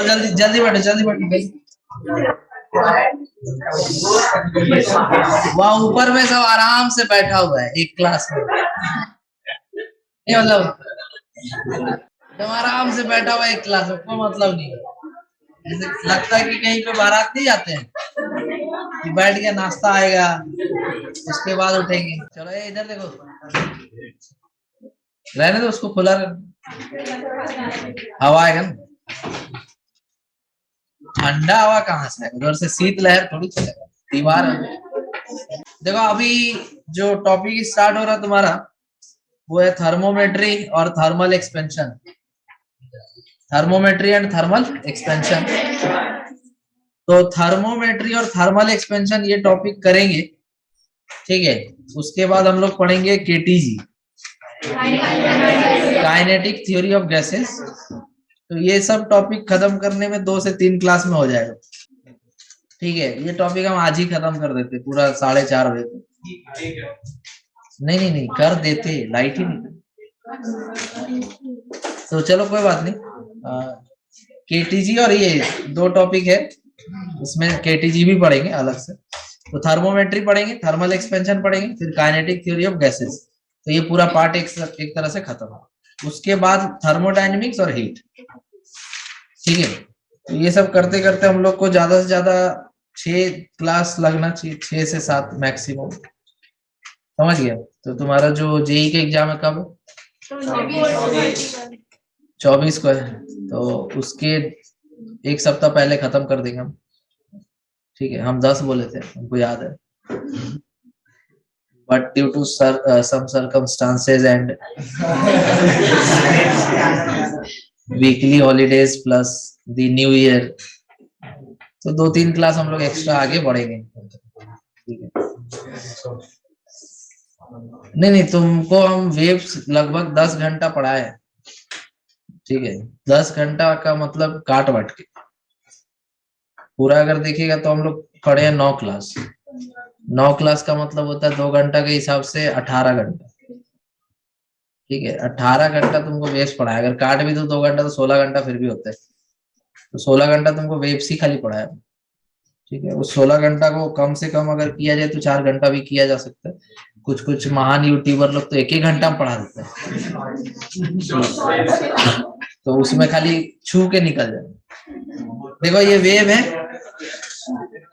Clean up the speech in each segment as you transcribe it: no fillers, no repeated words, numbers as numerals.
चल जल्दी जल्दी बैठो जल्दी बैठो। वहाँ ऊपर में सब आराम से बैठा हुआ है एक क्लास में, नहीं मतलब तुम आराम से बैठा हुआ है एक क्लास में, कोई मतलब नहीं है। ऐसे लगता है कि कहीं पे बारात नहीं जाते हैं कि बैठ के नाश्ता आएगा उसके बाद उठेंगे। चलो ये इधर देखो, रहने दो उसको खुला, हवा आएगा ना। ठंडा हवा कहाँ से आएगा, उधर से शीत लहर थोड़ी चलेगा, दीवार है। देखो अभी जो टॉपिक स्टार्ट हो रहा है तुम्हारा वो है थर्मोमेट्री और thermal expansion. Thermometry and thermal expansion. तो थर्मोमेट्री और थर्मल एक्सपेंशन ये टॉपिक करेंगे, ठीक है। उसके बाद हम लोग पढ़ेंगे KTG, kinetic theory of gases. तो ये सब टॉपिक खत्म करने में 2 से 3 क्लास में हो जाएगा, ठीक है। ये टॉपिक हम आज ही खत्म कर देते पूरा 4:30 बजे तक। नहीं कर देते, लाइट ही नहीं। तो चलो कोई बात नहीं, केटीजी और ये 2 टॉपिक है, इसमें केटीजी भी पढ़ेंगे अलग से। तो थर्मोमेट्री पढ़ेंगे, थर्मल एक्सपेंशन पढ़ेंगे, फिर काइनेटिक थ्योरी ऑफ गैसेस। तो ये पूरा पार्ट एक तरह से खत्म हो। उसके बाद थर्मोडायनेमिक्स और हीट, ठीक है। तो ये सब करते करते हम लोग को ज्यादा से ज्यादा 6 क्लास लगना चाहिए, 6 से 7 मैक्सिमम, समझ गया। तो तुम्हारा जो जेई का एग्जाम है कब? 24 को है, तो उसके 1 सप्ताह पहले खत्म कर देंगे हम, ठीक है। हम 10 बोले थे, हमको याद है, but due to some circumstances and weekly holidays plus the new year, तो 2-3 क्लास हम लोग एक्स्ट्रा आगे बढ़ेंगे, ठीक है। नहीं तुमको हम वेव्स लगभग 10 घंटा पढ़ाए, ठीक है। 10 घंटा का मतलब काट बांट के पूरा अगर देखिएगा तो हम लोग पढ़े हैं 9 क्लास। 9 क्लास का मतलब होता है 2 घंटा के हिसाब से 18 घंटा, ठीक है। 18 घंटा तुमको वेव्स पढ़ाया, अगर काट भी तो 2 घंटा तो 16 घंटा फिर भी होता है। तो 16 घंटा तुमको वेव्स ही खाली पढ़ाया, ठीक है। उस 16 घंटा को कम से कम अगर किया जाए तो 4 घंटा भी किया जा सकता है। कुछ कुछ महान यूट्यूबर लोग तो 1-1 घंटा में पढ़ा देते हैं, तो उसमें खाली छू के निकल जाए। देखो ये वेव है,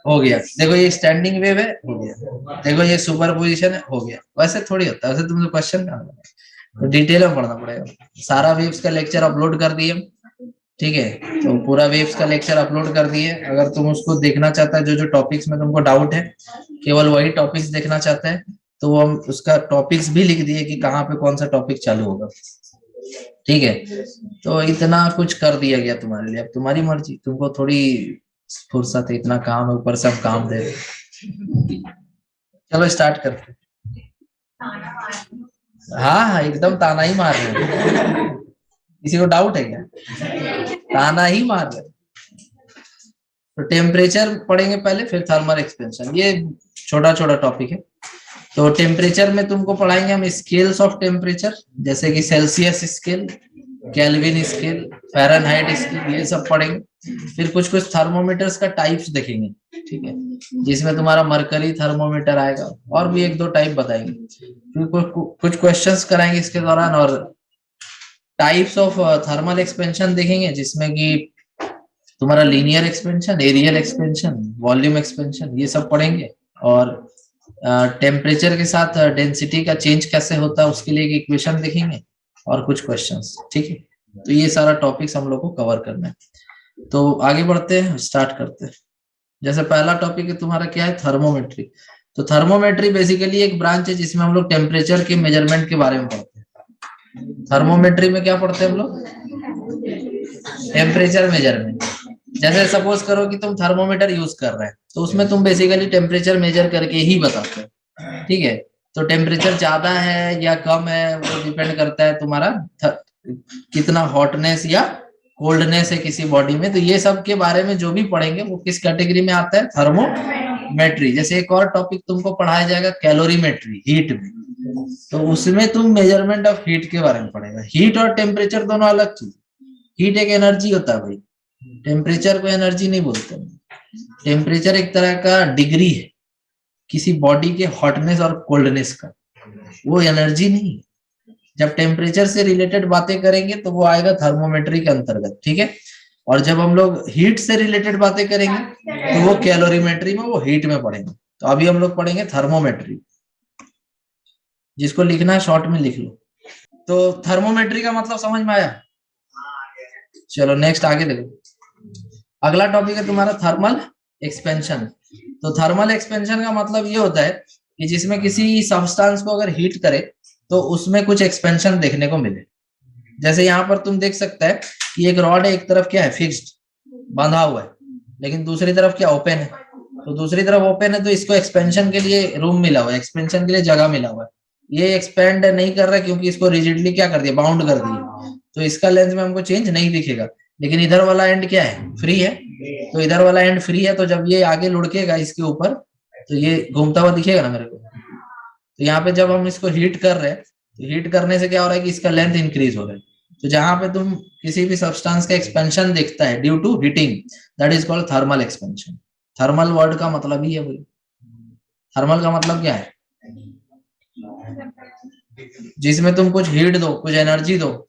हो गया। देखो ये स्टैंडिंग वेव है, हो गया। देखो ये सुपर पोजिशन है, हो गया। वैसे थोड़ी होता है, वैसे तुमसे क्वेश्चन कहाँ बना, तो डिटेल में पढ़ना पड़ेगा। सारा वेव्स का लेक्चर अपलोड कर दिए, ठीक है। तो पूरा वेव्स का लेक्चर अपलोड कर दिए। अगर तुम उसको देखना चाहता है, जो जो टॉपिक्स में तुमको डाउट है, केवल वही टॉपिक्स देखना चाहता है, तो हम उसका टॉपिक्स भी लिख दिए कि कहाँ पे कौन सा टॉपिक चालू होगा, ठीक है। तो इतना कुछ कर दिया गया तुम्हारे लिए, अब तुम्हारी मर्जी, तुमको थोड़ी फुर्सत है, इतना काम है, ऊपर से हम काम दे रहे। चलो स्टार्ट करते। हाँ एकदम ताना ही मार रहे हो, किसी को डाउट है क्या? ताना ही मार रहे। तो टेम्परेचर पढ़ेंगे पहले, फिर थर्मल एक्सपेंशन, ये छोटा छोटा टॉपिक है। तो टेम्परेचर में तुमको पढ़ाएंगे हम स्केल्स ऑफ टेम्परेचर, जैसे कि Celsius scale, kelvin scale, Fahrenheit scale, ये सब पढ़ेंगे। फिर कुछ कुछ थर्मोमीटर्स का टाइप्स देखेंगे, ठीक है, जिसमें तुम्हारा मरकरी थर्मोमीटर आएगा, और भी 1-2 टाइप बताएंगे। फिर कुछ क्वेश्चंस कराएंगे इसके दौरान, और टाइप्स ऑफ थर्मल एक्सपेंशन देखेंगे, जिसमें कि तुम्हारा linear expansion, areal expansion, volume expansion, ये सब पढ़ेंगे। और टेम्परेचर के साथ डेंसिटी का चेंज कैसे होता है उसके लिए एक इक्वेशन देखेंगे, और कुछ क्वेश्चंस, ठीक है। तो ये सारा टॉपिक्स हम लोग को कवर करना है। तो आगे बढ़ते हैं, स्टार्ट करते हैं। जैसे पहला टॉपिक है तुम्हारा क्या है, थर्मोमेट्री। तो थर्मोमेट्री बेसिकली एक ब्रांच है जिसमें हम लोग टेम्परेचर के मेजरमेंट के बारे में पढ़ते हैं। थर्मोमेट्री में क्या पढ़ते हैं हम लोग? Temperature measurement. जैसे सपोज करो कि तुम थर्मोमीटर यूज कर रहे हैं, तो उसमें तुम बेसिकली टेम्परेचर मेजर करके ही बताते हो, ठीक है। तो टेम्परेचर ज्यादा है या कम है वो डिपेंड करता है तुम्हारा कितना हॉटनेस या कोल्डनेस है किसी बॉडी में। तो ये सब के बारे में जो भी पढ़ेंगे वो किस कैटेगरी में आता है, थर्मोमेट्री। जैसे एक और टॉपिक तुमको पढ़ाया जाएगा कैलोरीमेट्री, हीट में, तो उसमें तुम मेजरमेंट ऑफ हीट के बारे में पढ़ेगा। हीट और टेम्परेचर दोनों अलग चीज, हीट एक एनर्जी होता है भाई, टेम्परेचर को एनर्जी नहीं बोलते। टेम्परेचर एक तरह का डिग्री है किसी बॉडी के हॉटनेस और कोल्डनेस का, वो एनर्जी नहीं है। जब टेम्परेचर से रिलेटेड बातें करेंगे तो वो आएगा थर्मोमेट्री के अंतर्गत, ठीक है। और जब हम लोग हीट से रिलेटेड बातें करेंगे तो वो कैलोरीमेट्री में, वो हीट में पढ़ेंगे। तो अभी हम लोग पढ़ेंगे थर्मोमेट्री, जिसको लिखना है शॉर्ट में लिख लो। तो थर्मोमेट्री का मतलब समझ में आया? चलो नेक्स्ट आगे देखो। अगला टॉपिक है तुम्हारा थर्मल एक्सपेंशन। तो थर्मल एक्सपेंशन का मतलब ये होता है कि जिसमें किसी सब्सटेंस को अगर हीट करे तो उसमें कुछ एक्सपेंशन देखने को मिले। जैसे यहाँ पर तुम देख सकते हैं कि एक रॉड है, एक तरफ क्या है फिक्स्ड बांधा हुआ है, लेकिन दूसरी तरफ क्या ओपन है। तो दूसरी तरफ ओपन है तो इसको एक्सपेंशन के लिए रूम मिला हुआ है, एक्सपेंशन के लिए जगह मिला हुआ है। ये एक्सपेंड नहीं कर रहा है क्योंकि इसको रिजिडली क्या कर दिया, बाउंड कर दिया। तो इसका लेंस में हमको चेंज नहीं दिखेगा, लेकिन इधर वाला एंड क्या है, फ्री है। तो इधर वाला एंड फ्री है, तो जब ये आगे लुढ़केगा इसके ऊपर तो ये घूमता हुआ दिखेगा ना मेरे को। तो यहाँ पे जब हम इसको हीट कर रहे हैं तो हीट करने से क्या हो रहा है कि इसका लेंथ इंक्रीज हो रहा है। तो जहां पे तुम किसी भी सब्सटेंस का एक्सपेंशन दिखता है due to heating, that is called thermal expansion. Thermal word का मतलब ही है वही। थर्मल का मतलब क्या है, जिसमें तुम कुछ हीट दो, कुछ एनर्जी दो। तो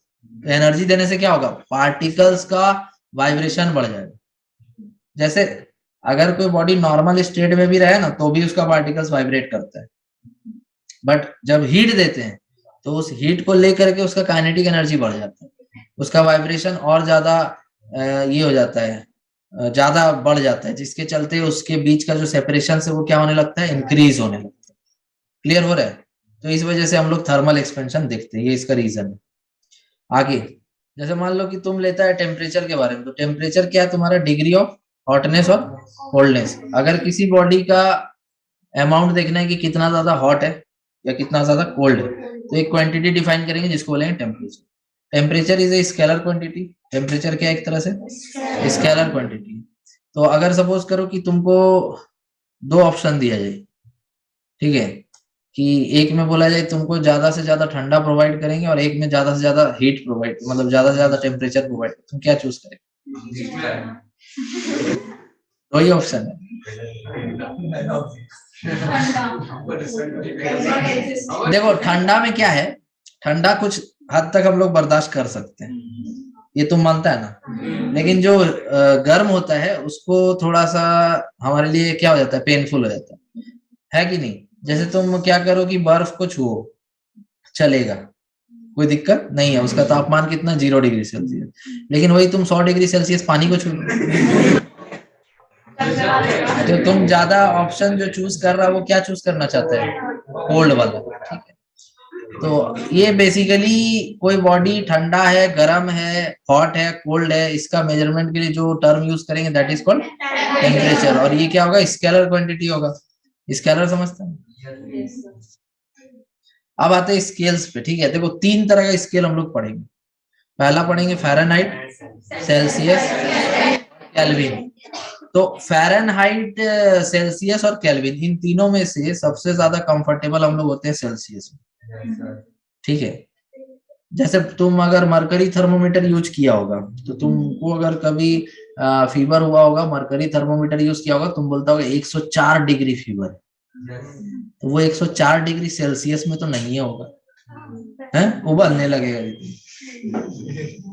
एनर्जी देने से क्या होगा, पार्टिकल्स का वाइब्रेशन बढ़ जाएगा। जैसे अगर कोई बॉडी नॉर्मल स्टेट में भी रहे ना तो भी उसका पार्टिकल्स वाइब्रेट करता है, बट जब हीट देते हैं तो उस हीट को लेकर के उसका काइनेटिक एनर्जी बढ़ जाता है, उसका वाइब्रेशन और ज्यादा ये हो जाता है, ज्यादा बढ़ जाता है, जिसके चलते उसके बीच का जो सेपरेशन है वो क्या होने लगता है, इंक्रीज होने लगता है। क्लियर हो रहा है? तो इस वजह से हम लोग थर्मल एक्सपेंशन देखते हैं, ये इसका रीजन है। आगे जैसे मान लो कि तुम लेता है टेम्परेचर के बारे में, तो टेम्परेचर क्या है तुम्हारा, डिग्री ऑफ हॉटनेस और कोल्डनेस। अगर किसी बॉडी का अमाउंट देखना है कि कितना ज्यादा हॉट है या कितना ज्यादा कोल्ड है, तो एक क्वांटिटी डिफाइन करेंगे जिसको बोलेंगे temperature. Temperature is a scalar quantity. Temperature क्या एक तरह से स्केलर क्वांटिटी। तो अगर सपोज करो कि तुमको दो ऑप्शन दिया जाए, ठीक है, कि एक में बोला जाए तुमको ज्यादा से ज्यादा ठंडा प्रोवाइड करेंगे और एक में ज्यादा से ज्यादा हीट प्रोवाइड, मतलब ज्यादा से ज्यादा टेम्परेचर प्रोवाइड, तुम क्या चूज करेंगे? दो ही ऑप्शन है। देखो ठंडा में क्या है, ठंडा कुछ हद तक हम लोग बर्दाश्त कर सकते हैं, ये तुम मानता है ना। लेकिन जो गर्म होता है उसको थोड़ा सा हमारे लिए क्या हो जाता है, पेनफुल हो जाता है कि नहीं। जैसे तुम क्या करो कि बर्फ को छुओ, चलेगा, कोई दिक्कत नहीं है, उसका तापमान कितना 0 डिग्री सेल्सियस। लेकिन वही तुम 100 डिग्री सेल्सियस पानी को छू, तो तुम ज्यादा ऑप्शन जो चूज कर रहा है वो क्या चूज करना चाहता है, कोल्ड वाला, ठीक है। तो ये बेसिकली कोई बॉडी ठंडा है, गर्म है, हॉट है, कोल्ड है, इसका मेजरमेंट के लिए जो टर्म यूज करेंगे दैट इज कॉल्ड टेम्परेचर। और ये क्या होगा, स्केलर क्वांटिटी होगा। स्केलर समझते हैं? अब आते हैं स्केल्स पे, ठीक है। देखो तीन तरह का स्केल हम लोग पढ़ेंगे। पहला पढ़ेंगे फ़ारेनहाइट, सेल्सियस, केल्विन। तो फ़ारेनहाइट, सेल्सियस और केल्विन, इन तीनों में से सबसे ज्यादा कंफर्टेबल हम लोग होते हैं सेल्सियस में, ठीक है। जैसे तुम अगर मरकरी थर्मोमीटर यूज किया होगा तो तुमको अगर कभी फीवर हुआ होगा, मरकरी थर्मोमीटर यूज किया होगा, तुम बोलता होगा 104 डिग्री फीवर है। तो वो 104 डिग्री सेल्सियस में तो नहीं होगा, है उबलने लगेगा।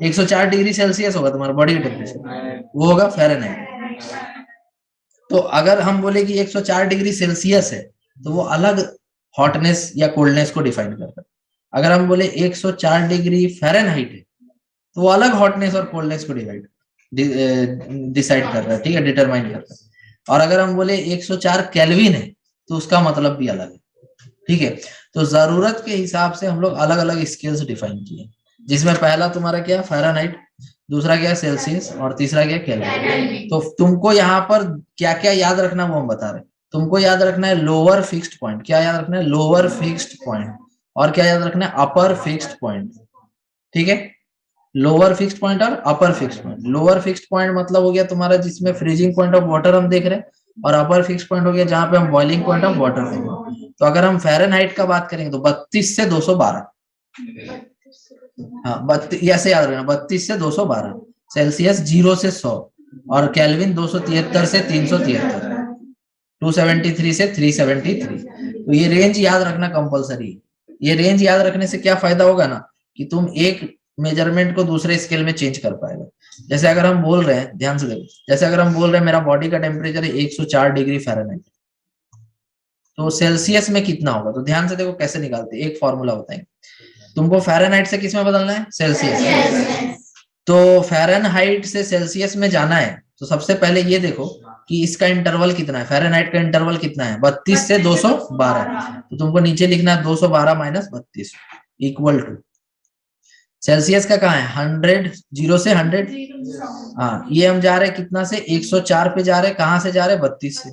104 डिग्री सेल्सियस होगा तुम्हारा बॉडी टेम्परेचर, वो होगा फ़ारेनहाइट। तो अगर हम बोले कि 104 डिग्री सेल्सियस है तो वो अलग हॉटनेस या कोल्डनेस को डिफाइन करता है। अगर हम बोले 104 डिग्री फ़ारेनहाइट है तो वो अलग हॉटनेस और कोल्डनेस को डिसाइड कर रहा है, ठीक है, डिटरमाइन कर रहा है। और अगर हम बोले 104 केल्विन है तो उसका मतलब भी अलग है, ठीक है। तो जरूरत के हिसाब से हम लोग अलग अलग स्केल्स डिफाइन किए, जिसमें पहला तुम्हारा क्या फ़ारेनहाइट, दूसरा क्या सेल्सियस और तीसरा क्या केल्विन। तो तुमको यहाँ पर क्या क्या याद रखना वो हम बता रहे हैं। तुमको याद रखना है लोअर फिक्स्ड पॉइंट, क्या याद रखना है, लोअर फिक्स्ड पॉइंट। और क्या याद रखना है, अपर फिक्स्ड पॉइंट, ठीक है। लोअर फिक्स्ड पॉइंट और upper fixed point. Lower fixed point मतलब हो गया तुम्हारा जिसमें फ्रीजिंग पॉइंट ऑफ वाटर हम देख रहे हैं, और अपर फिक्स्ड पॉइंट हो गया जहां पे हम बॉइलिंग पॉइंट ऑफ वाटर देख रहे हैं। तो अगर हम फ़ारेनहाइट का बात करेंगे तो 32 से 212, हाँ 32, ऐसे याद रखना 32 से 212। सेल्सियस 0 से 100 और केल्विन 273 से 373, 273 से 373। तो ये रेंज याद रखना कंपलसरी है। ये रेंज याद रखने से क्या फायदा होगा ना कि तुम एक मेजरमेंट को दूसरे स्केल में चेंज कर पाएगा। जैसे अगर हम बोल रहे हैं, ध्यान से देखो, जैसे अगर हम बोल रहे हैं मेरा बॉडी का टेम्परेचर है 104 डिग्री फ़ारेनहाइट, तो सेल्सियस में कितना होगा, तो ध्यान से देखो कैसे निकालते हैं। एक फॉर्मूला बताएंगे, तुमको फ़ारेनहाइट से किस में बदलना है, सेल्सियस। तो फ़ारेनहाइट से सेल्सियस में जाना है तो सबसे पहले ये देखो कि इसका इंटरवल कितना है, फ़ारेनहाइट का इंटरवल कितना है, 32 से 212। तो तुमको नीचे लिखना है 212 माइनस 32 इक्वल टू सेल्सियस का कहाँ है 100, 0 से 100। हाँ, ये हम जा रहे हैं कितना से 104 पे जा रहे हैं, कहाँ से जा रहे हैं 32 से,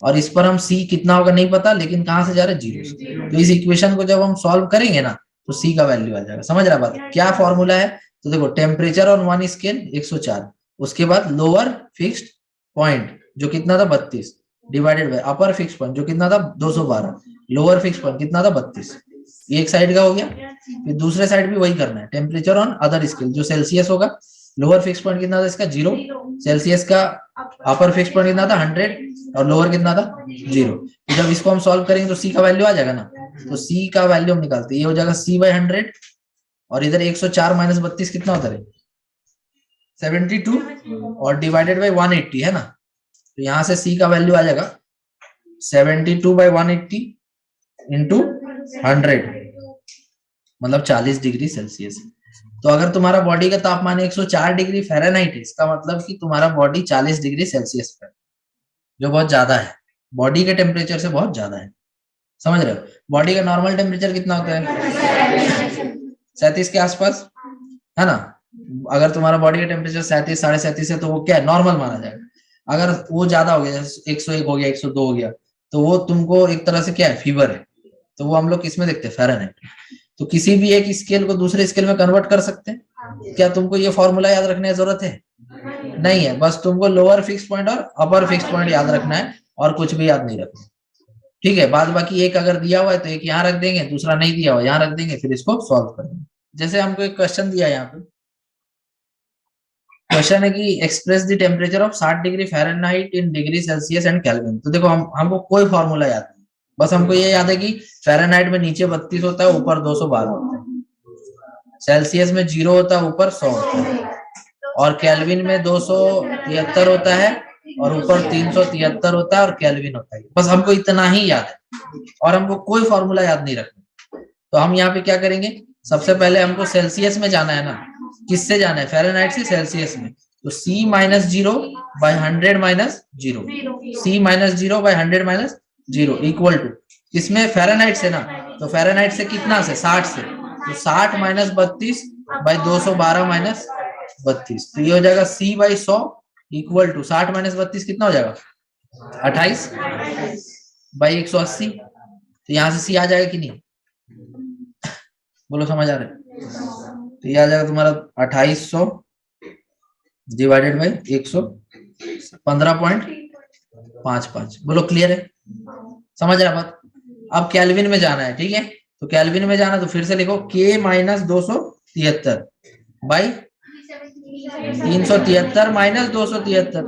और इस पर हम सी कितना होगा नहीं पता, लेकिन कहाँ से जा रहे हैं 0 से। तो इस इक्वेशन को जब हम सॉल्व करेंगे ना तो सी का वैल्यू आ जाएगा। समझ रहा बात, क्या फॉर्मूला है, तो देखो टेम्परेचर ऑन वन स्केल 104, उसके बाद लोअर फिक्स्ड पॉइंट जो कितना था 32 divided by upper fix point जो कितना था 212, लोअर फिक्स पॉइंट कितना था 32। ये एक साइड का हो गया। फिर दूसरे साइड भी वही करना है, टेम्परेचर ऑन अदर स्केल जो सेल्सियस होगा, लोअर फिक्स पॉइंट कितना था इसका 0, सेल्सियस का अपर फिक्स पॉइंट कितना था 100 और लोअर कितना था 0। तो जब इसको हम सॉल्व करेंगे तो सी का वैल्यू आ जाएगा ना, तो सी का वैल्यू हम निकालते हैं, ये हो जाएगा सी बाई 100 और इधर 104 माइनस 32 कितना होता है 72 और डिवाइडेड बाई 180 है ना, तो यहाँ से सी का वैल्यू आ जाएगा 72 बाई 180 इंटू 100 मतलब 40 डिग्री सेल्सियस। तो अगर तुम्हारा बॉडी का तापमान 104 डिग्री फ़ारेनहाइट है, इसका मतलब कि तुम्हारा बॉडी 40 डिग्री सेल्सियस पर, जो बहुत ज्यादा है, बॉडी के टेम्परेचर से बहुत ज्यादा है। समझ रहे हो, बॉडी का नॉर्मल टेम्परेचर कितना होता है 37 के आसपास, है ना। अगर तुम्हारा बॉडी का टेम्परेचर 37 37.5 है तो वो क्या है, नॉर्मल माना जाएगा। अगर वो ज्यादा हो गया, 101 हो गया, 102 हो गया, तो वो तुमको एक तरह से क्या है, फीवर है। तो वो हम लोग किसमें देखते हैं, फ़ारेनहाइट। तो किसी भी एक स्केल को दूसरे स्केल में कन्वर्ट कर सकते हैं। क्या तुमको ये फॉर्मूला याद रखने की जरूरत है, नहीं है, बस तुमको लोअर फिक्स पॉइंट और अपर फिक्स पॉइंट याद रखना है और कुछ भी याद नहीं रखना। ठीक है, बाद बाकी एक अगर दिया हुआ है तो एक यहाँ रख देंगे, दूसरा नहीं दिया हुआ यहाँ रख देंगे, फिर इसको सॉल्व कर देंगे। जैसे हमको एक क्वेश्चन दिया है यहाँ पे, क्वेश्चन है कि express the temperature of 60 degree Fahrenheit in degree Celsius and kelvin. तो देखो हमको कोई फॉर्मूला याद नहीं, बस हमको ये याद है कि फ़ारेनहाइट में नीचे 32 होता है, ऊपर 212 होता है, सेल्सियस में 0 होता है, ऊपर 100 होता है, और केल्विन में 273 होता है और ऊपर 373 होता है और केल्विन होता है। बस हमको इतना ही याद है और हमको कोई फॉर्मूला याद नहीं रखना। तो हम यहाँ पे क्या करेंगे, सबसे पहले हमको सेल्सियस में जाना है ना, किससे जाना है, फ़ारेनहाइट से सेल्सियस में। तो C minus 0 by 100 minus 0, C minus 0 by 100 minus 0 equal to इसमें फ़ारेनहाइट से ना, तो फ़ारेनहाइट से कितना से 60 से, तो 60 माइनस 32 बाई 212 माइनस 32, तो ये हो जाएगा C by 100 equal to 60 minus 32 कितना हो जाएगा 28 बाई 180। तो यहाँ से C आ जाएगा कि नहीं, बोलो समझ आ रहा है। तो ये आ जाएगा तुम्हारा 2800 डिवाइडेड बाई 115.55। बोलो क्लियर है, समझ रहा बात। अब केल्विन में जाना है, ठीक है, तो केल्विन में जाना तो फिर से लिखो K minus 273 by 373 minus 273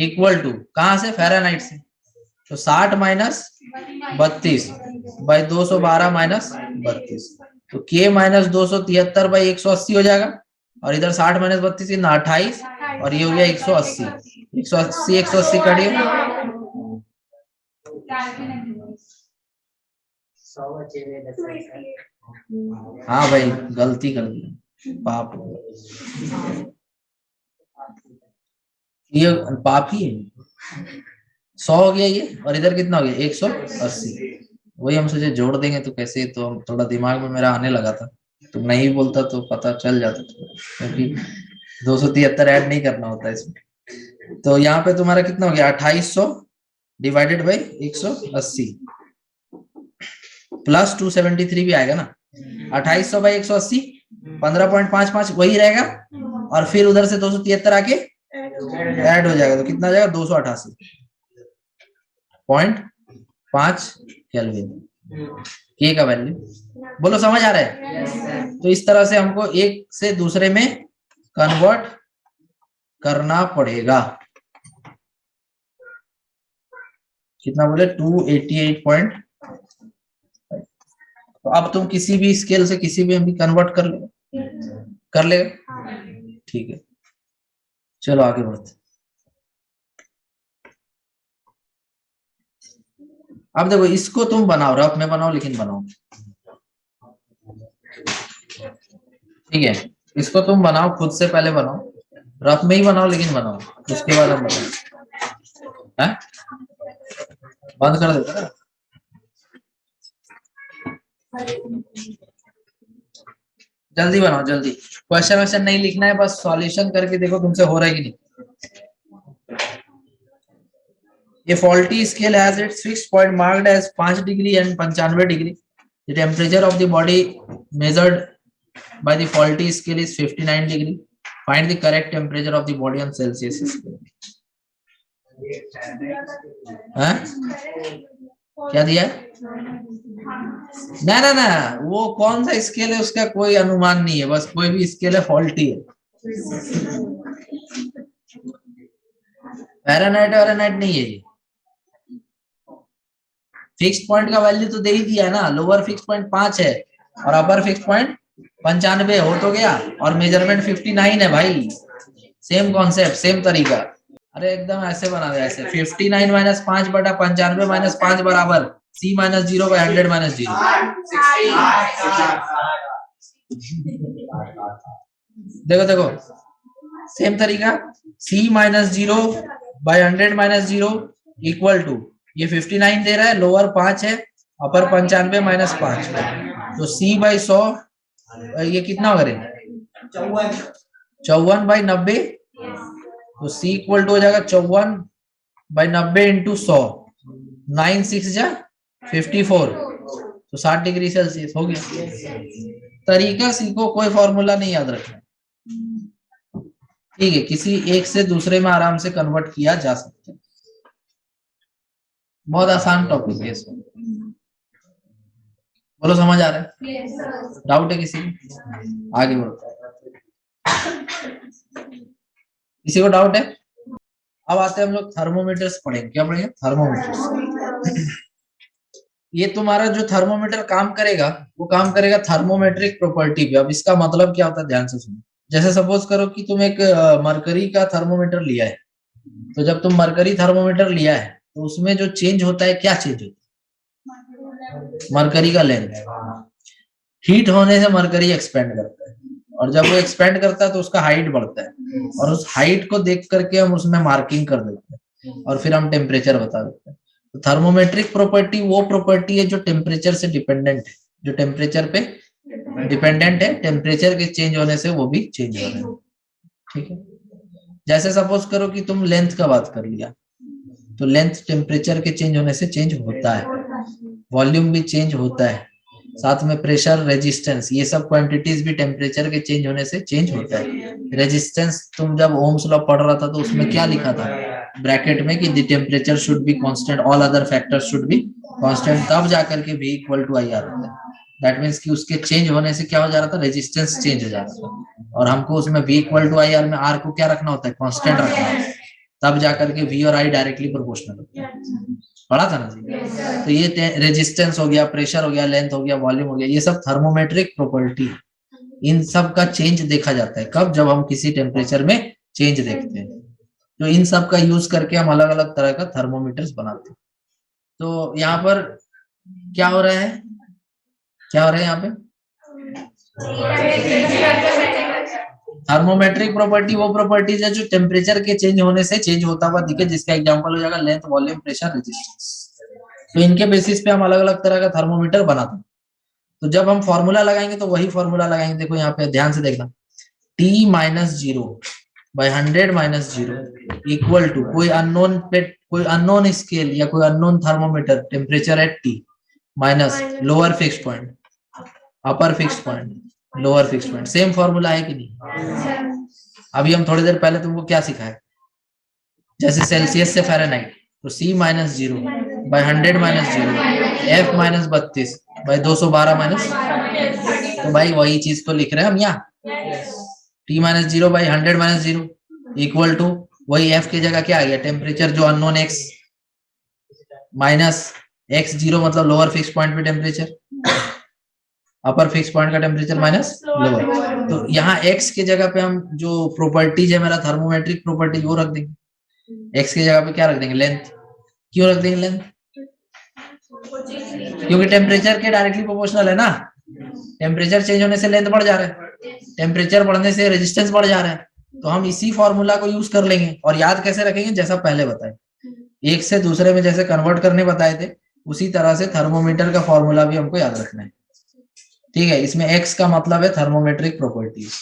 equal to कहां से, फ़ारेनहाइट से। तो 60 माइनस 32 बाई 212 माइनस 32, तो K माइनस 273 बाई 180 हो जाएगा, और इधर 60 माइनस 32 कितना 28 और ये हो गया 180, 180 180 कटिए। हाँ भाई गलती कर दी, पाप, ये पाप ही है। 100 हो गया ये, और इधर कितना हो गया 180। वही हम सोचे जोड़ देंगे तो कैसे, तो हम थोड़ा दिमाग में मेरा आने लगा था, तो नहीं बोलता तो पता चल जाता, क्योंकि 273 ऐड नहीं करना होता इसमें। तो यहाँ पे तुम्हारा कितना हो गया 2800 डिवाइडेड बाई 180 प्लस 273 भी आएगा ना, 2800 बाई 180 15.55 वही रहेगा, और फिर उधर से 273 आके ऐड हो जाएगा, तो कितना आ जाएगा 288.5 केल्विन, के का वैल्यू। बोलो समझ आ रहा है। तो इस तरह से हमको एक से दूसरे में कन्वर्ट करना पड़ेगा। कितना बोले 288. तो अब तुम किसी भी स्केल से किसी भी कन्वर्ट कर लेगा। ठीक है, चलो आगे बढ़ते। अब देखो इसको तुम बनाओ, रफ में बनाओ लेकिन बनाओ, ठीक है। इसको तुम बनाओ, खुद से पहले बनाओ, रफ में ही बनाओ लेकिन बनाओ, उसके बाद हम बनाओ। बंद कर देता ना। जल्दी बनाओ जल्दी, क्वेश्चन वैश्चन नहीं लिखना है, बस सॉल्यूशन करके देखो तुमसे हो रहा है कि नहीं। ये faulty scale has its fixed point marked as 5 degree and 95 degree. The temperature of the body measured by the faulty scale is 59 degree. Find the correct temperature of the body on Celsius scale. हाँ? क्या दिया? ना ना ना, वो कौन सा scale है उसका कोई अनुमान नहीं है, बस कोई भी स्केल है फॉल्टी है। फ़ारेनहाइट फ़ारेनहाइट नहीं है ये। फिक्स पॉइंट का वैल्यू तो दे ही दिया है ना, लोअर फिक्स पॉइंट 5 है और अपर फिक्स पॉइंट 95 हो तो गया, और मेजरमेंट 59 है भाई। सेम कॉन्सेप्ट, सेम तरीका। अरे एकदम ऐसे बना दे, ऐसे 59 माइनस 5 बटा 95 माइनस 5 बराबर C माइनस 0 बाई 100 माइनस 0। देखो देखो सेम तरीका, C minus 0 by 100 minus 0 equal to, ये 59 दे रहा है, लोअर 5 है, अपर 95 माइनस 5, तो C बाई 100 ये कितना होगा रे? 54 बाई 90, तो C इक्वल टू हो जाएगा 54 बाई 90 इंटू 100, 9 6 जा 54, तो 60 डिग्री सेल्सियस हो गया। तरीका सीखो, कोई फॉर्मूला नहीं याद रखना, ठीक है। किसी एक से दूसरे में आराम से कन्वर्ट किया जा सकता है, बहुत आसान टॉपिक है इसमें। बोलो समझ आ रहा है? डाउट है किसी को? आगे बढ़ो, किसी को डाउट है? अब आते हैं हम लोग थर्मोमीटर्स पढ़ेंगे। क्या पढ़ेंगे? थर्मोमीटर्स। ये तुम्हारा जो थर्मोमीटर काम करेगा वो काम करेगा थर्मोमेट्रिक प्रॉपर्टी पे। अब इसका मतलब क्या होता है ध्यान से सुनो। जैसे सपोज करो कि तुम एक मरकरी का थर्मोमीटर लिया है, तो जब तुम मरकरी थर्मोमीटर लिया है तो उसमें जो चेंज होता है, क्या चेंज होता है? मरकरी का लेंथ। हीट होने से मरकरी एक्सपेंड करता है, और जब वो एक्सपेंड करता है तो उसका हाइट बढ़ता है, और उस हाइट को देख करके हम उसमें मार्किंग कर देते हैं और फिर हम टेम्परेचर बता देते हैं। तो थर्मोमेट्रिक प्रॉपर्टी वो प्रॉपर्टी है जो टेम्परेचर से डिपेंडेंट है, जो टेम्परेचर पे डिपेंडेंट है, टेम्परेचर के चेंज होने से वो भी चेंज हो रहा है, ठीक है। जैसे सपोज करो कि तुम लेंथ का बात कर लिया, तो लेंथ टेम्परेचर के चेंज होने से चेंज होता है, वॉल्यूम भी चेंज होता है, साथ में प्रेशर, रेजिस्टेंस, ये सब क्वांटिटीज भी टेम्परेचर के चेंज होने से चेंज होता है। रेजिस्टेंस तुम जब ओम्स लॉ पढ़ रहा था तो उसमें क्या लिखा था ब्रैकेट में कि the temperature should be constant, all other factors should be constant, तब जाकर के V इक्वल टू आई आ रहा था। दैट मीन्स कि उसके चेंज होने से क्या हो जा रहा था, रेजिस्टेंस चेंज हो जा रहा था, और हमको उसमें V equal to I R में R को क्या रखना होता है, कांस्टेंट रखना होता है, तब जाकर के V और I डायरेक्टली प्रोपोर्शनल होता है। पढ़ा था ना जी? तो ये रेजिस्टेंस हो गया, प्रेशर हो गया, लेंथ हो गया, वॉल्यूम हो गया, ये सब थर्मोमेट्रिक प्रॉपर्टी, इन सब का चेंज देखा जाता है कब, जब हम किसी टेम्परेचर में चेंज देखते हैं। तो इन सब का यूज करके हम अलग अलग तरह का थर्मोमीटर्स बनाते हैं। तो यहाँ पर क्या हो रहा है, क्या हो रहा है यहाँ पे? थर्मोमेट्रिक प्रॉपर्टी वो प्रॉपर्टीज है जो टेम्परेचर के चेंज होने से चेंज होता हुआ दिखे, जिसका एग्जांपल हो जाएगा लेंथ, वॉल्यूम, प्रेशर, रेजिस्टेंस। तो इनके बेसिस पे हम अलग अलग तरह का थर्मोमीटर बनाते हैं। तो जब हम फॉर्मूला लगाएंगे तो वही फॉर्मूला लगाएंगे, देखो यहाँ पे ध्यान से देखना, T minus 0 by 100 minus 0 equal to कोई अननोन पे, कोई अननोन स्केल या कोई unknown thermometer, temperature at T minus lower fix point, upper fix point, lower fix point. Same formula है कि नहीं? अभी हम थोड़ी देर पहले तुमको क्या सिखाए, जैसे सेल्सियस से फ़ारेनहाइट, तो C minus 0 by 100 minus 0 F minus 32 by 212 minus, तो भाई वही चीज तो लिख रहे हैं हम यहाँ, T minus 0 by 100 minus 0 equal to वही एफ की जगह क्या आ गया, टेम्परेचर जो unknown X minus X zero मतलब लोअर फिक्स पॉइंट पे टेम्परेचर, अपर फिक्स पॉइंट का टेम्परेचर माइनस लोअर। तो यहाँ एक्स की जगह पे हम जो प्रॉपर्टीज है मेरा थर्मोमेट्रिक प्रॉपर्टीज वो रख देंगे। एक्स की जगह पे क्या रख देंगे, लेंथ। क्यों रख देंगे लेंथ, क्योंकि टेम्परेचर के डायरेक्टली प्रोपोर्शनल है ना। टेम्परेचर चेंज होने से लेंथ बढ़ जा रहा है, टेम्परेचर बढ़ने से रेजिस्टेंस बढ़ जा रहा है। तो हम इसी फॉर्मूला को यूज कर लेंगे और याद कैसे रखेंगे, जैसा पहले बताए, एक से दूसरे में जैसे कन्वर्ट करने बताए थे उसी तरह से थर्मोमीटर का फॉर्मूला भी हमको याद रखना है। ठीक है, इसमें एक्स का मतलब है थर्मोमेट्रिक प्रॉपर्टीज,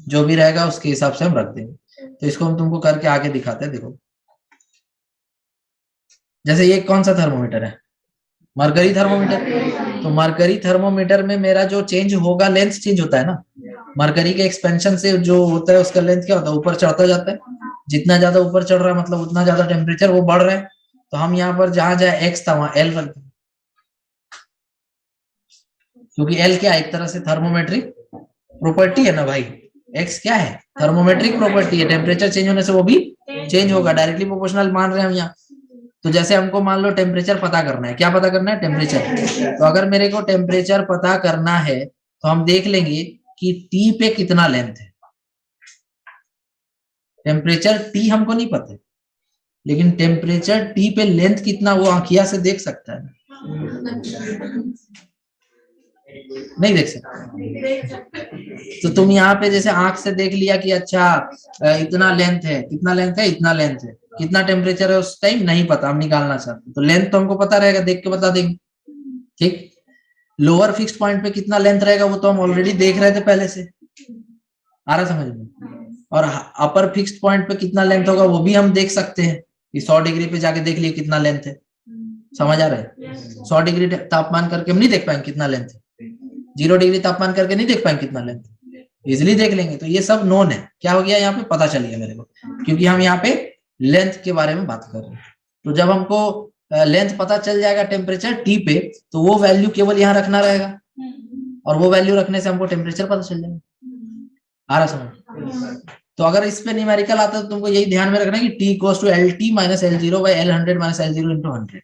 जो भी रहेगा उसके हिसाब से हम रख देंगे। तो इसको हम तुमको करके आगे दिखाते हैं। देखो जैसे ये कौन सा थर्मोमीटर है, मरकरी थर्मोमीटर। तो मरकरी थर्मोमीटर में मेरा जो चेंज होगा, लेंथ चेंज होता है ना। मरकरी के एक्सपेंशन से जो होता है उसका लेंथ क्या होता है, ऊपर चढ़ता जाता है। जितना ज्यादा ऊपर चढ़ रहा है मतलब उतना ज्यादा टेम्परेचर वो बढ़ रहा है। तो हम यहाँ पर जहां जहां एक्स था वहां एल रख दें, क्योंकि एल क्या एक तरह से थर्मोमेट्रिक प्रॉपर्टी है ना भाई। एक्स क्या है, थर्मोमेट्रिक प्रॉपर्टी है, टेम्परेचर चेंज होने से वो भी चेंज होगा, डायरेक्टली प्रोपोर्शनल मान रहे हैं हम यहाँ। तो जैसे हमको मान लो टेम्परेचर पता करना है, क्या पता करना है, टेम्परेचर। तो अगर मेरे को टेम्परेचर पता करना है तो हम देख लेंगे कि टी पे कितना लेंथ है। टेम्परेचर टी हमको नहीं पता है, लेकिन टेम्परेचर टी पे लेंथ कितना वो आंखिया से देख सकता है, नहीं देख सकता। तो तुम यहाँ पे जैसे आंख से देख लिया कि अच्छा इतना लेंथ है, कितना लेंथ है, इतना लेंथ है, कितना टेम्परेचर है उस टाइम नहीं पता, हम निकालना चाहते तो लेंथ तो हमको पता रहेगा, देख के बता देंगे। ठीक, लोअर फिक्स्ड पॉइंट पे कितना लेंथ रहेगा वो तो हम ऑलरेडी देख रहे थे पहले से, आ रहा समझ में। और अपर फिक्स्ड पॉइंट पे कितना लेंथ होगा वो भी हम देख सकते हैं कि 100 डिग्री पे जाके देख लिए कितना लेंथ है, समझ आ रहा है। 100 डिग्री तापमान करके हम नहीं देख पाएंगे कितना लेंथ है, 0 डिग्री तापमान करके नहीं देख पाएंगे कितना लेंथ, इजिली देख लेंगे। तो ये सब नोन है, क्या हो गया यहाँ पे पता चल गया मेरे को, क्योंकि हम यहाँ पे लेंथ के बारे में बात कर रहे हैं। तो जब हमको लेंथ पता चल जाएगा टेम्परेचर टी पे, तो वो वैल्यू केवल यहाँ रखना रहेगा, और वो वैल्यू रखने से हमको टेम्परेचर पता चल जाएगा। आ रहा समझ। तो अगर इस पे न्यूमेरिकल आता है तो तुमको यही ध्यान में रखना है कि T equals to L T minus L zero by L 100 minus L zero into 100।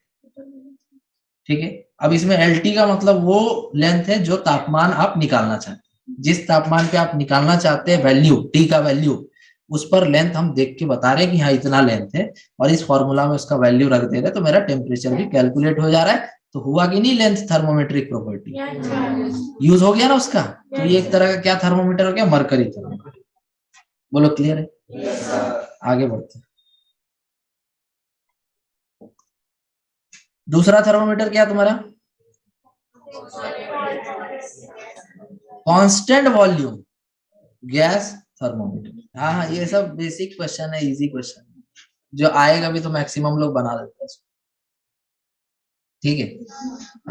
ठीक है, अब इसमें एल टी का मतलब वो लेंथ है जो तापमान आप निकालना चाहते हैं, जिस तापमान पे आप निकालना चाहते हैं वैल्यू, टी का वैल्यू, उस पर लेंथ हम देख के बता रहे हैं कि हाँ इतना लेंथ है, और इस फॉर्मूला में उसका वैल्यू रख दे रहे तो मेरा टेम्परेचर भी कैलकुलेट हो जा रहा है। तो हुआ कि नहीं लेंथ थर्मोमेट्रिक प्रॉपर्टी यूज हो गया ना उसका। तो ये एक तरह का क्या थर्मोमीटर हो गया, मरकरी थर्मोमीटर। बोलो क्लियर है, आगे बढ़ते हैं। दूसरा थर्मोमीटर क्या तुम्हारा, कांस्टेंट वॉल्यूम गैस थर्मोमीटर। हाँ हाँ, ये सब बेसिक क्वेश्चन है, इजी क्वेश्चन जो आएगा भी तो मैक्सिमम लोग बना देते हैं। ठीक है,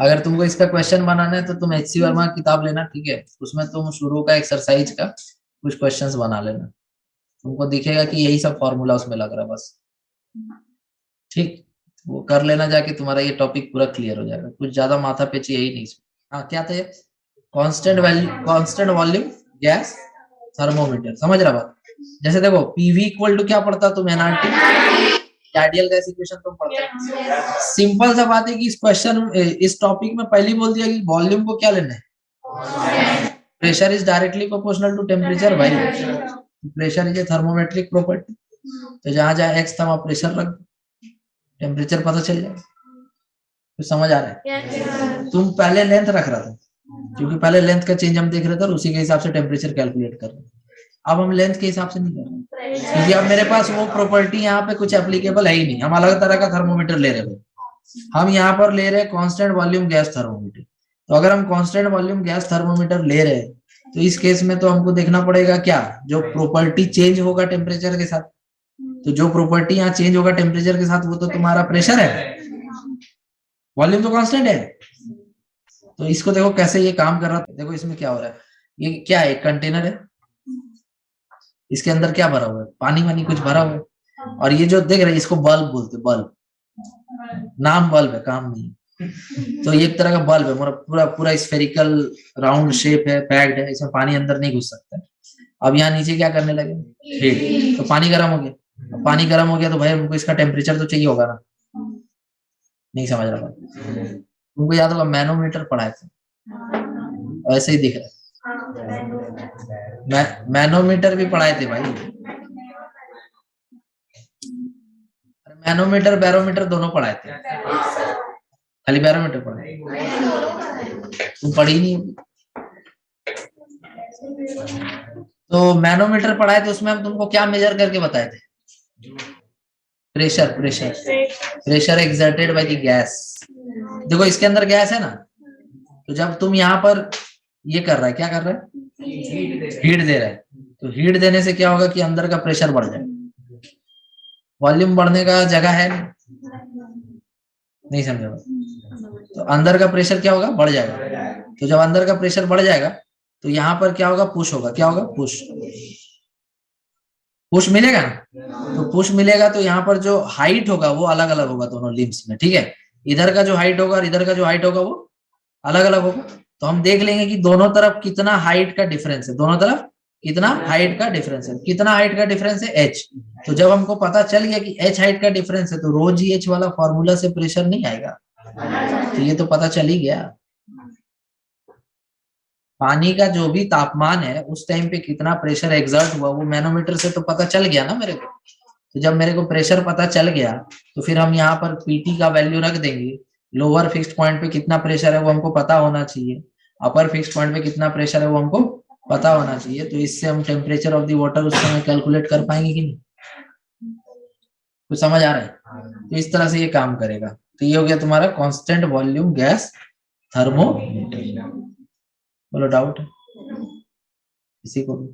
अगर तुमको इसका क्वेश्चन बनाना है तो तुम एचसी वर्मा की किताब लेना, ठीक है, उसमें तुम शुरू का एक्सरसाइज का कुछ क्वेश्चंस बना लेना, तुमको दिखेगा कि यही सब फॉर्मूला उसमें लग रहा है बस। ठीक, वो कर लेना जाके, तुम्हारा ये टॉपिक पूरा क्लियर हो जाएगा, कुछ ज्यादा माथा पेची यही नहीं। हाँ क्या था, constant value, constant volume gas thermometer, समझ रहा बात। जैसे देखो पीवी इक्वल टू क्या पड़ता तुम, एनआरटी आइडियल गैस इक्वेशन तुम पढ़ते हो। सिंपल सा बात है कि इस क्वेश्चन, इस टॉपिक में पहले बोल दिया कि वॉल्यूम को क्या लेना है, pressure is directly proportional to temperature भाई, pressure is a thermometric property. तो जहां जहां एक्स था वहां प्रेशर रख, टेम्परेचर पता चल जाए। तो समझ आ रहा है, तुम पहले लेंथ रख रहा था क्योंकि पहले लेंथ का चेंज हम देख रहे थे और उसी के हिसाब से टेम्परेचर कैलकुलेट कर रहे थे। अब हम लेंथ के हिसाब से नहीं कर रहे क्योंकि अब मेरे पास वो प्रॉपर्टी यहाँ पे कुछ एप्लीकेबल है ही नहीं, हम अलग तरह का थर्मोमीटर ले रहे हैं। हम यहाँ पर ले रहे हैं कांस्टेंट वॉल्यूम गैस थर्मोमीटर। तो अगर हम कांस्टेंट वॉल्यूम गैस थर्मोमीटर ले रहे हैं तो इस केस में तो हमको देखना पड़ेगा क्या, जो प्रॉपर्टी चेंज होगा टेम्परेचर के साथ। तो जो प्रॉपर्टी यहाँ चेंज होगा टेम्परेचर के साथ वो तो तुम्हारा प्रेशर है, वॉल्यूम तो कांस्टेंट है। तो इसको देखो कैसे ये काम कर रहा है, देखो इसमें क्या हो रहा है, ये क्या है, एक कंटेनर है, इसके अंदर क्या भरा हुआ है, पानी वानी कुछ भरा हुआ है, और ये जो देख रहे हैं इसको बल्ब बोलते, बल्ब, नाम बल्ब है काम नहीं। तो ये एक तरह का बल्ब है, पूरा पूरा स्फेरिकल राउंड शेप है, पैक्ड है, इसमें पानी अंदर नहीं घुस सकता है। अब यहाँ नीचे क्या करने लगे, हीट, तो पानी गर्म हो गया। पानी गर्म हो गया तो भाई हमको इसका टेम्परेचर तो चाहिए होगा ना, नहीं समझ रहा तुमको याद होगा मैनोमीटर पढ़ाए थे, ऐसे ही दिख रहा है, मैनोमीटर भी पढ़ाए थे भाई, मैनोमीटर बैरोमीटर दोनों पढ़ाए थे, खाली बैरोमीटर पढ़ाए, तुम पढ़ी नहीं। तो मैनोमीटर पढ़ाए थे, उसमें हम तुमको क्या मेजर करके बताए थे, pressure, pressure exerted by the gas. देखो इसके अंदर गैस है ना, तो जब तुम यहाँ पर ये कर रहा है, क्या कर रहा है, हीट दे रहा है, तो हीट देने से क्या होगा कि अंदर का प्रेशर बढ़ जाए, वॉल्यूम बढ़ने का जगह है नहीं समझा, तो अंदर का प्रेशर क्या होगा, बढ़ जाएगा। तो जब अंदर का प्रेशर बढ़ जाएगा तो यहाँ पर क्या होगा, पुश होगा, क्या होगा, पुश, पुश मिलेगा ना, तो पुश मिलेगा तो यहाँ पर जो हाइट होगा वो अलग अलग होगा दोनों लिम्स में, ठीक है, इधर का जो हाइट होगा और इधर का जो हाइट होगा वो अलग अलग होगा। तो हम देख लेंगे कि दोनों तरफ कितना हाइट का डिफरेंस है, दोनों तरफ कितना हाइट का डिफरेंस है, कितना हाइट का डिफरेंस है, h। तो जब हमको पता चल गया कि h हाइट का डिफरेंस है तो रो जी एच वाला फॉर्मूला से प्रेशर नहीं आएगा, तो ये तो पता चल ही गया। पानी का जो भी तापमान है उस टाइम पे कितना प्रेशर एग्जर्ट हुआ वो मैनोमीटर से तो पता चल गया ना मेरे को। तो जब मेरे को प्रेशर पता चल गया तो फिर हम यहाँ पर पीटी का वैल्यू रख देंगे, लोअर फिक्स्ड पॉइंट पे कितना प्रेशर है वो हमको पता होना चाहिए, अपर फिक्स्ड पॉइंट पे कितना प्रेशर है वो हमको पता होना चाहिए, तो इससे हम टेम्परेचर ऑफ द वाटर उस समय कैलकुलेट कर पाएंगे कि नहीं, तो समझ आ रहा है। तो इस तरह से ये काम करेगा। तो ये हो गया तुम्हारा कांस्टेंट वॉल्यूम गैस थर्मोमीटर। बोलो डाउट है किसी को भी?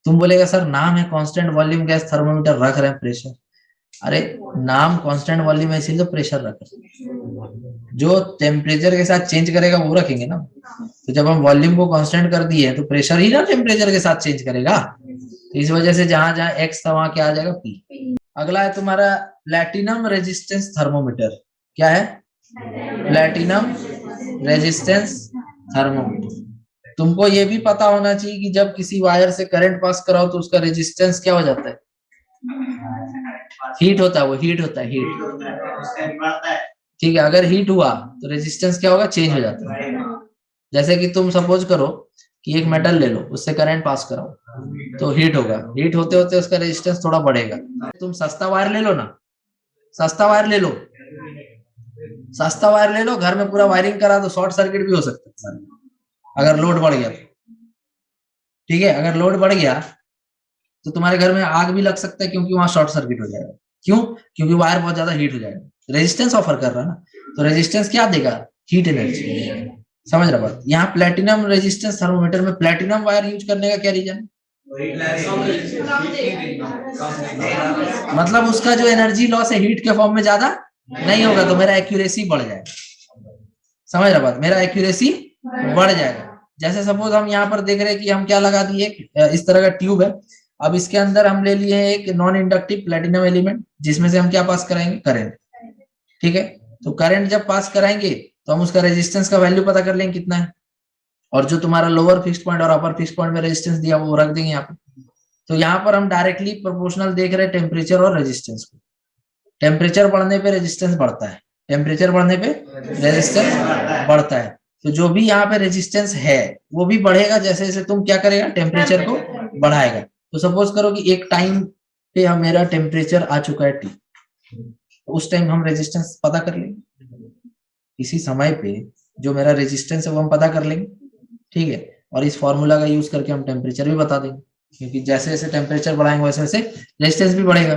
तुम बोलेगा सर नाम है कांस्टेंट वॉल्यूम गैस थर्मोमीटर, रख रहे हैं प्रेशर, अरे नाम कांस्टेंट वॉल्यूम है इसीलिए तो प्रेशर रख रहे हैं, जो टेम्परेचर के साथ चेंज करेगा वो रखेंगे ना। तो जब हम वॉल्यूम को कांस्टेंट कर दिए तो प्रेशर ही ना टेम्परेचर के साथ चेंज करेगा, तो इस वजह से जहां जहां एक्स था वहां क्या आ जाएगा, पी। अगला है तुम्हारा प्लैटिनम रेजिस्टेंस थर्मोमीटर। क्या है, प्लैटिनम रेजिस्टेंस थर्मोमीटर। तुमको ये भी पता होना चाहिए कि जब किसी वायर से करंट पास कराओ तो उसका रेजिस्टेंस क्या हो जाता है, हीट होता है, वो हीट होता है, हीट, ठीक है। अगर हीट हुआ तो रेजिस्टेंस क्या होगा, चेंज हो जाता है। जैसे कि तुम सपोज करो कि एक मेटल ले लो, उससे करंट पास कराओ तो हीट होगा, हीट होते होते उसका रेजिस्टेंस थोड़ा बढ़ेगा। तुम सस्ता वायर ले लो ना, सस्ता वायर ले लो, सस्ता वायर ले लो, घर में पूरा वायरिंग करा दो, शॉर्ट सर्किट भी हो सकता है अगर लोड बढ़ गया तो, ठीक है। अगर लोड बढ़ गया तो तुम्हारे घर में आग भी लग सकता है क्योंकि वहां शॉर्ट सर्किट हो जाएगा। क्यों, क्योंकि वायर बहुत ज्यादा हीट हो जाएगा, रेजिस्टेंस ऑफर कर रहा है ना, तो रेजिस्टेंस क्या देगा, हीट एनर्जी। समझ रहा बात। यहाँ प्लेटिनम रेजिस्टेंस थर्मोमीटर में प्लेटिनम वायर यूज करने का क्या रीजन, मतलब उसका जो एनर्जी लॉस है हीट के फॉर्म में ज्यादा नहीं होगा, तो मेरा एक्यूरेसी बढ़ जाएगा। समझ रहा बात, मेरा एक्यूरेसी बढ़ जाएगा। जैसे सपोज हम यहाँ पर देख रहे हैं कि हम क्या लगा दिए, इस तरह का ट्यूब है, अब इसके अंदर हम ले लिए एक नॉन इंडक्टिव प्लेटिनम एलिमेंट जिसमें से हम क्या पास कराएंगे, करंट, ठीक है। तो करंट जब पास कराएंगे तो हम उसका रेजिस्टेंस का वैल्यू पता कर लेंगे कितना है, और जो तुम्हारा लोअर फिक्स्ड पॉइंट और अपर फिक्स्ड पॉइंट में रेजिस्टेंस दिया वो रख देंगे यहाँ पे। तो यहाँ पर हम डायरेक्टली प्रोपोर्शनल देख रहे हैं टेम्परेचर और रेजिस्टेंस को। टेम्परेचर बढ़ने पे रेजिस्टेंस बढ़ता है, टेम्परेचर बढ़ने पे रेजिस्टेंस बढ़ता है, तो जो भी यहाँ पे रेजिस्टेंस है वो भी बढ़ेगा जैसे जैसे तुम क्या करेगा, टेम्परेचर को बढ़ाएगा। तो सपोज करो कि एक टाइम पे हम मेरा टेम्परेचर आ चुका है टी, तो उस टाइम हम रेजिस्टेंस पता कर लेंगे, इसी समय पे जो मेरा रेजिस्टेंस है वो हम पता कर लेंगे, ठीक है। और इस फॉर्मूला का यूज करके हम टेम्परेचर भी बता देंगे, क्योंकि जैसे जैसे टेम्परेचर बढ़ाएंगे वैसे वैसे रेजिस्टेंस भी बढ़ेगा,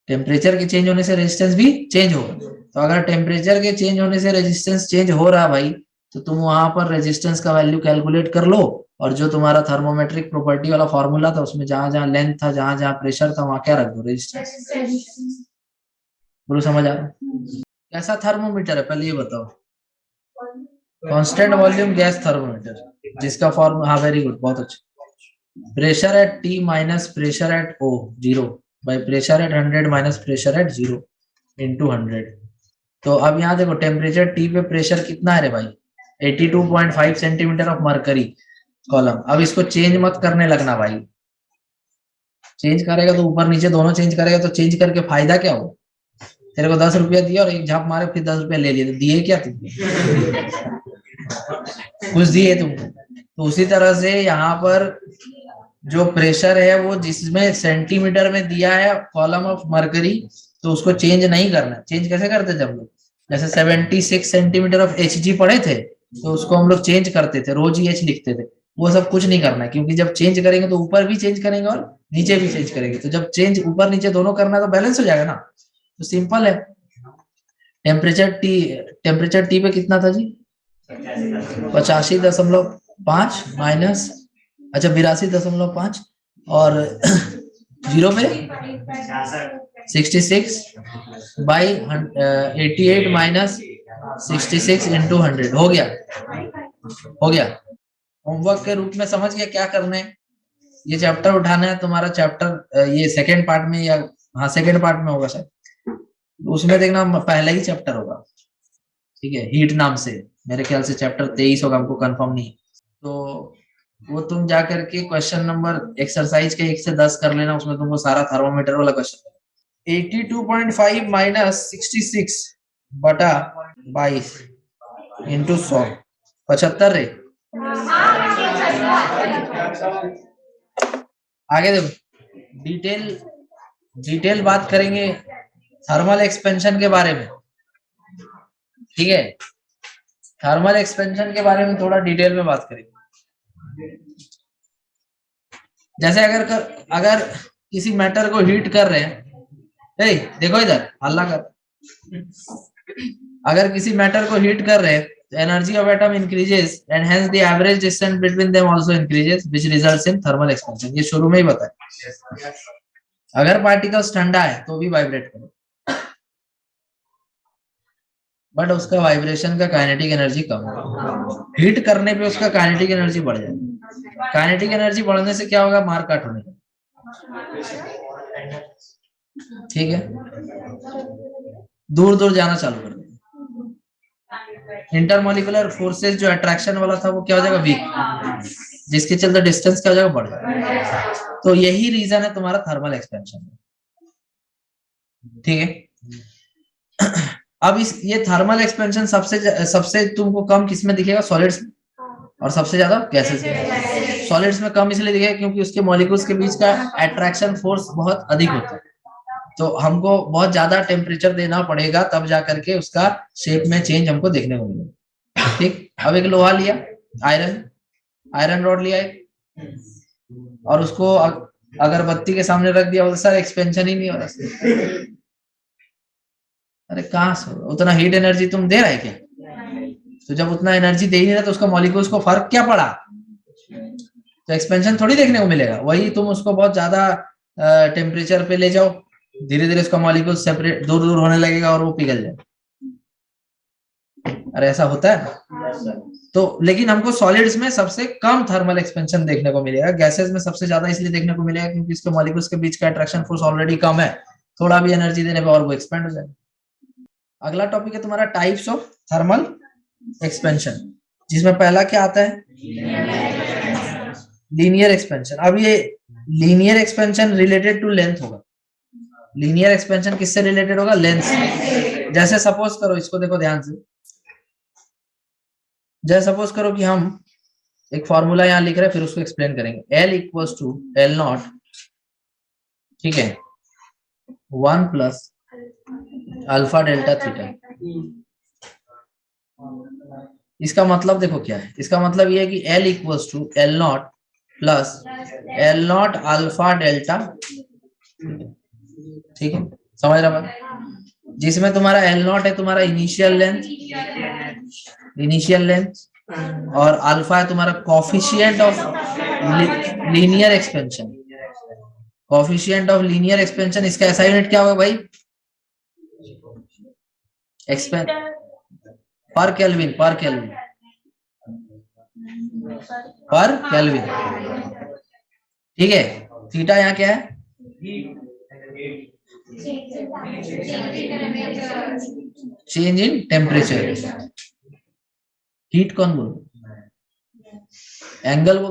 टेम्परेचर के चेंज होने से रेजिस्टेंस भी चेंज होगा। तो अगर टेम्परेचर के चेंज होने से रेजिस्टेंस चेंज हो रहा भाई, तो तुम वहां पर रेजिस्टेंस का वैल्यू कैलकुलेट कर लो, और जो तुम्हारा थर्मोमेट्रिक प्रॉपर्टी वाला फॉर्मूला था उसमें जहां जहां लेंथ था, जहां जहां प्रेशर था, वहां क्या रख दो, रेजिस्टेंस। बोलो समझ आ रहा है? कैसा थर्मोमीटर है पहले ये बताओ, कांस्टेंट वॉल्यूम गैस थर्मोमीटर, जिसका फॉर्म, हाँ वेरी गुड, बहुत अच्छा। Pressure at T minus pressure at O zero by pressure at 100 minus pressure at 0 into 100। तो अब यहाँ देखो टेम्परेचर टी पे प्रेशर कितना है रे भाई, 82.5 सेंटीमीटर ऑफ मरकरी। कॉलम। अब इसको चेंज मत करने लगना भाई, चेंज करेगा तो ऊपर नीचे दोनों चेंज करेगा तो चेंज करके फायदा क्या हो? तेरे को 10 रुपया दिया और एक झाप मारे फिर 10 रुपया ले लिए, तो दिए क्या तुमको? कुछ दिए तुमको। तो उसी तरह से यहाँ पर जो प्रेशर है वो जिसमें सेंटीमीटर में दिया है कॉलम ऑफ मरकरी, तो उसको चेंज नहीं करना। चेंज कैसे करते थे हम लोग? जैसे 76 सेंटीमीटर ऑफ Hg पढ़े थे, तो उसको हम लोग चेंज करते थे, रोज ही H लिखते थे। वो सब कुछ नहीं करना है, क्योंकि जब चेंज करेंगे तो ऊपर भी चेंज करेंगे और नीचे भी चेंज करेंगे। तो जब चेंज ऊपर नीचे दोनों करना है तो बैलेंस हो जाएगा ना। तो सिंपल है। टेम्परेचर टी पे कितना था जी? 85.5 माइनस, अच्छा 82.5, और जीरो पे 66 बाई 88 माइनस 66 इंटू 100 हो गया। हो गया। होमवर्क के रूप में समझ गया क्या करना है? ये चैप्टर उठाना है तुम्हारा, चैप्टर ये सेकेंड पार्ट में, या हाँ सेकेंड पार्ट में होगा शायद, उसमें देखना पहला ही चैप्टर होगा, ठीक है, हीट नाम से। मेरे ख्याल से चैप्टर 23 होगा, हमको कंफर्म नहीं। तो वो तुम जा करके क्वेश्चन नंबर एक्सरसाइज के 1 से 10 कर लेना, उसमें तुमको सारा थर्मोमीटर वाला क्वेश्चन। 82.5 माइनस 66 बटा 22 इंटू 100, 75 रे। आगे देखो, डिटेल बात करेंगे थर्मल एक्सपेंशन के बारे में, ठीक है। थर्मल एक्सपेंशन के बारे में थोड़ा डिटेल में बात करेंगे। जैसे अगर किसी मैटर को हीट कर रहे हैं, देखो इधर हल्ला कर, अगर किसी मैटर को हीट कर रहे हैं तो energy of atom increases and hence the average distance between them also increases which results in thermal expansion. ये शुरू में ही बताया। अगर पार्टिकल्स ठंडा है तो भी वाइब्रेट करो, बट उसका वाइब्रेशन का काइनेटिक एनर्जी कम होगा। हीट करने पे उसका काइनेटिक एनर्जी बढ़ जाएगी। काइनेटिक एनर्जी बढ़ने से क्या होगा? मार काट होने का, ठीक है, दूर दूर जाना चालू कर देगा। इंटरमोलिकुलर फोर्सेस जो अट्रैक्शन वाला था वो क्या हो जाएगा? वीक, जिसके चलते डिस्टेंस क्या हो जाएगा? बढ़ जाएगा। तो यही रीजन है तुम्हारा थर्मल एक्सपेंशन, ठीक है। अब ये थर्मल एक्सपेंशन सबसे तुमको कम किस में दिखेगा? सॉलिड्स में, और सबसे ज्यादा गैसेस में। सॉलिड्स में कम इसलिए दिखेगा क्योंकि उसके मॉलिक्यूल्स के बीच का अट्रैक्शन फोर्स बहुत अधिक होता है, तो हमको बहुत ज्यादा टेम्परेचर देना पड़ेगा तब जाकर के उसका शेप में चेंज हमको देखने को मिलेगा, ठीक। अब एक लोहा लिया, आयरन रॉड लिया एक, और उसको अगरबत्ती के सामने रख दिया, तो सर एक्सपेंशन ही नहीं हो रहा। अरे कहाँ से उतना हीट एनर्जी तुम दे रहे क्या? तो जब उतना एनर्जी दे ही नहीं रहा तो उसका मॉलिक्यूल्स को फर्क क्या पड़ा? तो एक्सपेंशन थोड़ी देखने को मिलेगा। वही तुम उसको बहुत ज्यादा टेम्परेचर पे ले जाओ, धीरे धीरे उसका मॉलिक्यूल सेपरेट दूर दूर होने लगेगा और वो पिघल जाए। अरे ऐसा होता है। तो लेकिन हमको सॉलिड्स में सबसे कम थर्मल एक्सपेंशन देखने को मिलेगा, गैसेस में सबसे ज्यादा इसलिए देखने को मिलेगा क्योंकि इसके मॉलिक्यूल्स के बीच का अट्रैक्शन फोर्स ऑलरेडी कम है, थोड़ा भी एनर्जी देने पर और वो एक्सपेंड हो जाएगा। अगला टॉपिक है तुम्हारा टाइप्स ऑफ थर्मल एक्सपेंशन, जिसमें पहला क्या आता है? Linear expansion. अब ये linear expansion related to length होगा। लीनियर एक्सपेंशन किससे रिलेटेड होगा? लेंथ से। जैसे सपोज करो, इसको देखो ध्यान से, जैसे सपोज करो कि हम एक फॉर्मूला यहाँ लिख रहे हैं, फिर उसको एक्सप्लेन करेंगे। L equals to L naught, ठीक है, 1 प्लस अल्फा डेल्टा थीटा। इसका मतलब देखो क्या है, इसका मतलब ये है कि L equals to L naught plus L naught alpha delta, ठीक है, समझ रहा बात? जिसमें तुम्हारा L नॉट है तुम्हारा इनिशियल लेंथ, और अल्फा है तुम्हारा coefficient of linear expansion. Coefficient of linear expansion, इसका ऐसा यूनिट क्या होगा भाई? एक्सपेंड पर केल्विन, पर केल्विन, ठीक है। थीटा यहाँ क्या है? Change in temperature. हीट कौन बोल? एंगल वो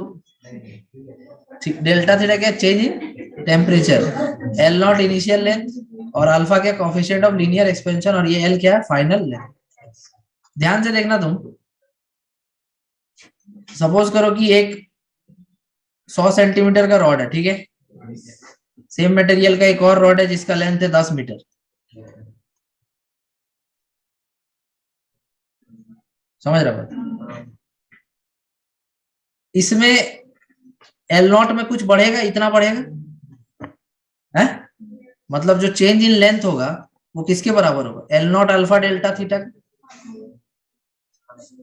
डेल्टा थीटा क्या, change in temperature, L not initial length और अल्फा क्या, कोफिशिएंट ऑफ लीनियर एक्सपेंशन, और ये एल क्या है, फाइनल लेंथ। ध्यान से देखना तुम, सपोज करो कि एक 100 सेंटीमीटर का रॉड है, ठीक है, सेम मटेरियल का एक और रॉड है जिसका लेंथ है 10 मीटर। समझ रहा बात? इसमें एल नॉट में कुछ बढ़ेगा, इतना बढ़ेगा है, मतलब जो चेंज इन लेंथ होगा वो किसके बराबर होगा, L not alpha delta theta.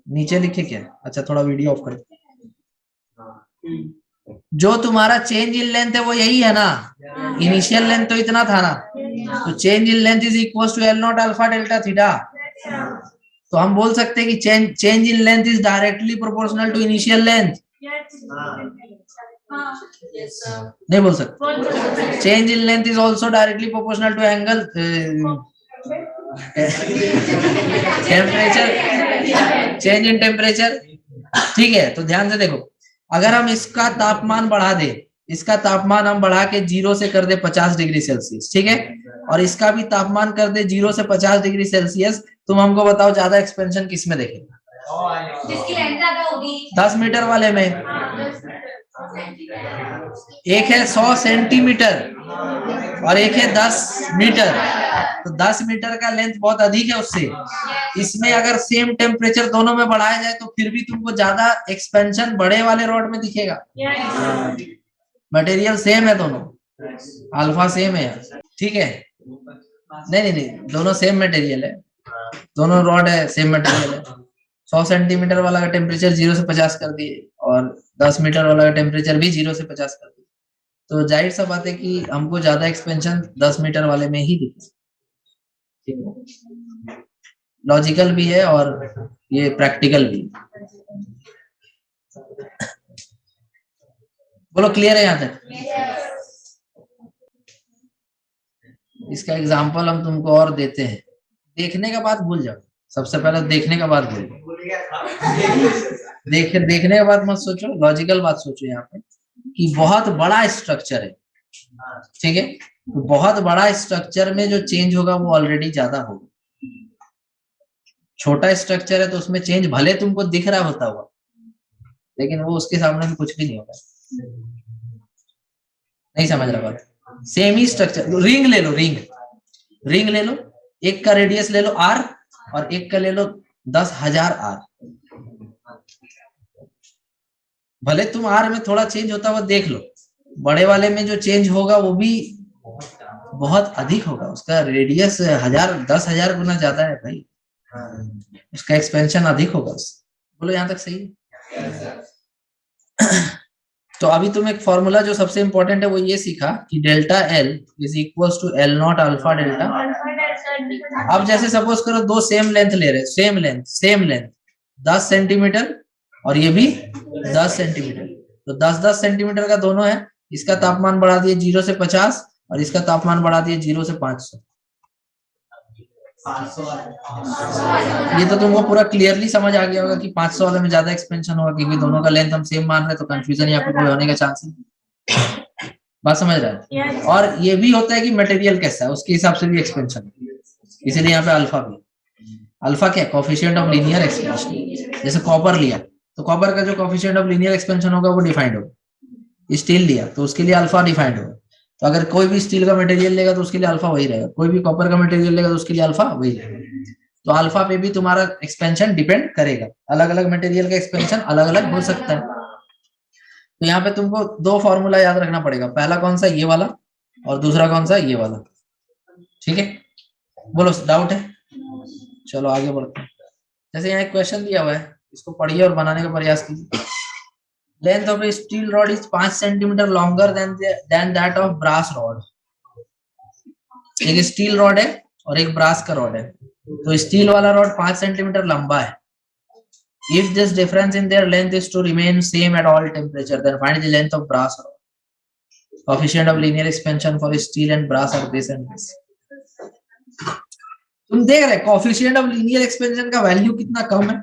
नीचे लिखे क्या, अच्छा थोड़ा वीडियो ऑफ कर, जो तुम्हारा चेंज इन लेंथ है वो यही है ना, इनिशियल लेंथ तो इतना था ना, तो change in length is equal to L not alpha delta theta. तो हम बोल सकते हैं कि change in length is directly proportional to initial length. नहीं बोल सकते, change in length is also directly proportional to angle temperature, change in temperature. ठीक है, तो ध्यान से देखो, अगर हम इसका तापमान बढ़ा दे, इसका तापमान हम बढ़ा के 0 से कर दे 50 डिग्री सेल्सियस, ठीक है, और इसका भी तापमान कर दे 0 से 50 डिग्री सेल्सियस, तुम हमको बताओ ज्यादा एक्सपेंशन किस में देखेगा, जिसकी लेंथ ज्यादा होगी 10 मीटर वाले में। एक है 100 सेंटीमीटर और एक है 10 मीटर, तो 10 मीटर का लेंथ बहुत अधिक है उससे। इसमें अगर सेम टेम्परेचर दोनों में बढ़ाया जाए तो फिर भी तुमको ज्यादा एक्सपेंशन बड़े वाले रॉड में दिखेगा। मटेरियल सेम है दोनों, अल्फा सेम है, ठीक है, नहीं नहीं नहीं, दोनों सेम मटेरियल है, दोनों रॉड है, सेम मटेरियल है। 100 सेंटीमीटर वाला का टेम्परेचर 0 से 50 कर दिए और 10 मीटर वाला का टेम्परेचर भी 0 से 50 कर दिए, तो जाहिर सा बात है कि हमको ज्यादा एक्सपेंशन 10 मीटर वाले में ही दिखे। ठीक है, लॉजिकल भी है और ये प्रैक्टिकल भी। बोलो क्लियर है यहाँ तक? इसका एग्जांपल हम तुमको और देते हैं, देखने का बात भूल जाओ, सबसे पहले देखने का बात भूल देखने का बात मत सोचो, लॉजिकल बात सोचो यहाँ पे कि बहुत बड़ा स्ट्रक्चर है, ठीक है, तो बहुत बड़ा स्ट्रक्चर में जो चेंज होगा वो ऑलरेडी ज्यादा होगा। छोटा स्ट्रक्चर है तो उसमें चेंज भले तुमको दिख रहा होता हुआ, लेकिन वो उसके सामने भी कुछ भी नहीं होगा। नहीं समझ रहा बात? सेम ही स्ट्रक्चर, रिंग ले लो, रिंग ले लो, एक का रेडियस ले लो r और एक का ले लो 10,000 r, भले तुम r में थोड़ा चेंज होता हुआ देख लो, बड़े वाले में जो चेंज होगा वो भी बहुत अधिक होगा, उसका रेडियस 10,000 गुना ज्यादा है भाई, उसका एक्सपेंशन अधिक होगा उससे। बोलो यहाँ तक सही है? तो अभी तुम एक फॉर्मूला जो सबसे इंपॉर्टेंट है वो ये सीखा कि delta L is equal to L not alpha delta. अब जैसे सपोज करो दो सेम लेंथ ले रहे, सेम लेंथ 10 सेंटीमीटर और ये भी 10 सेंटीमीटर, तो 10-10 सेंटीमीटर का दोनों है, इसका तापमान बढ़ा दिए 0 से 50 और इसका तापमान बढ़ा दिए 0 से 500। ये तो तुमको पूरा क्लियरली समझ आ गया होगा कि 500 वाले में ज्यादा एक्सपेंशन होगा, क्योंकि दोनों का लेंथ हम सेम मान रहे हैं, तो कंफ्यूजन यहाँ पे कोई होने का चांस नहीं। बात समझ रहा है? और ये भी होता है कि मटेरियल कैसा है उसके हिसाब से भी एक्सपेंशन, इसीलिए यहाँ पे अल्फा भी, अल्फा क्या, कोफिशिएंट ऑफ लीनियर एक्सपेंशन। जैसे कॉपर लिया तो कॉपर का जो कोफिशिएंट ऑफ लीनियर एक्सपेंशन होगा वो डिफाइंड होगा, स्टील लिया तो उसके लिए अल्फा डिफाइंड होगा, तो अगर कोई भी स्टील का मटेरियल लेगा तो उसके लिए अल्फा वही रहेगा, कोई भी कॉपर का मटेरियल लेगा तो उसके लिए अल्फा वही रहेगा। तो अल्फा पे भी तुम्हारा एक्सपेंशन डिपेंड करेगा, अलग अलग मटेरियल का एक्सपेंशन अलग अलग हो सकता है। तो यहाँ पे तुमको दो फॉर्मूला याद रखना पड़ेगा, पहला कौन सा, ये वाला, और दूसरा कौन सा, ये वाला। ठीक है, बोलो डाउट है? चलो आगे बढ़ते हैं। जैसे यहाँ एक क्वेश्चन दिया हुआ है, इसको पढ़िए और बनाने का प्रयास कीजिए। Length of a steel rod is 5 centimetre longer than that of brass rod. एक स्टील रॉड है और एक ब्रास का रॉड है, तो स्टील वाला रॉड 5 सेंटीमीटर लंबा है। If this difference in their length is to remain same at all temperature, then find the length of brass rod. Coefficient of linear expansion for steel and brass are this and this. तुम देख रहे coefficient of linear expansion का value कितना कम है,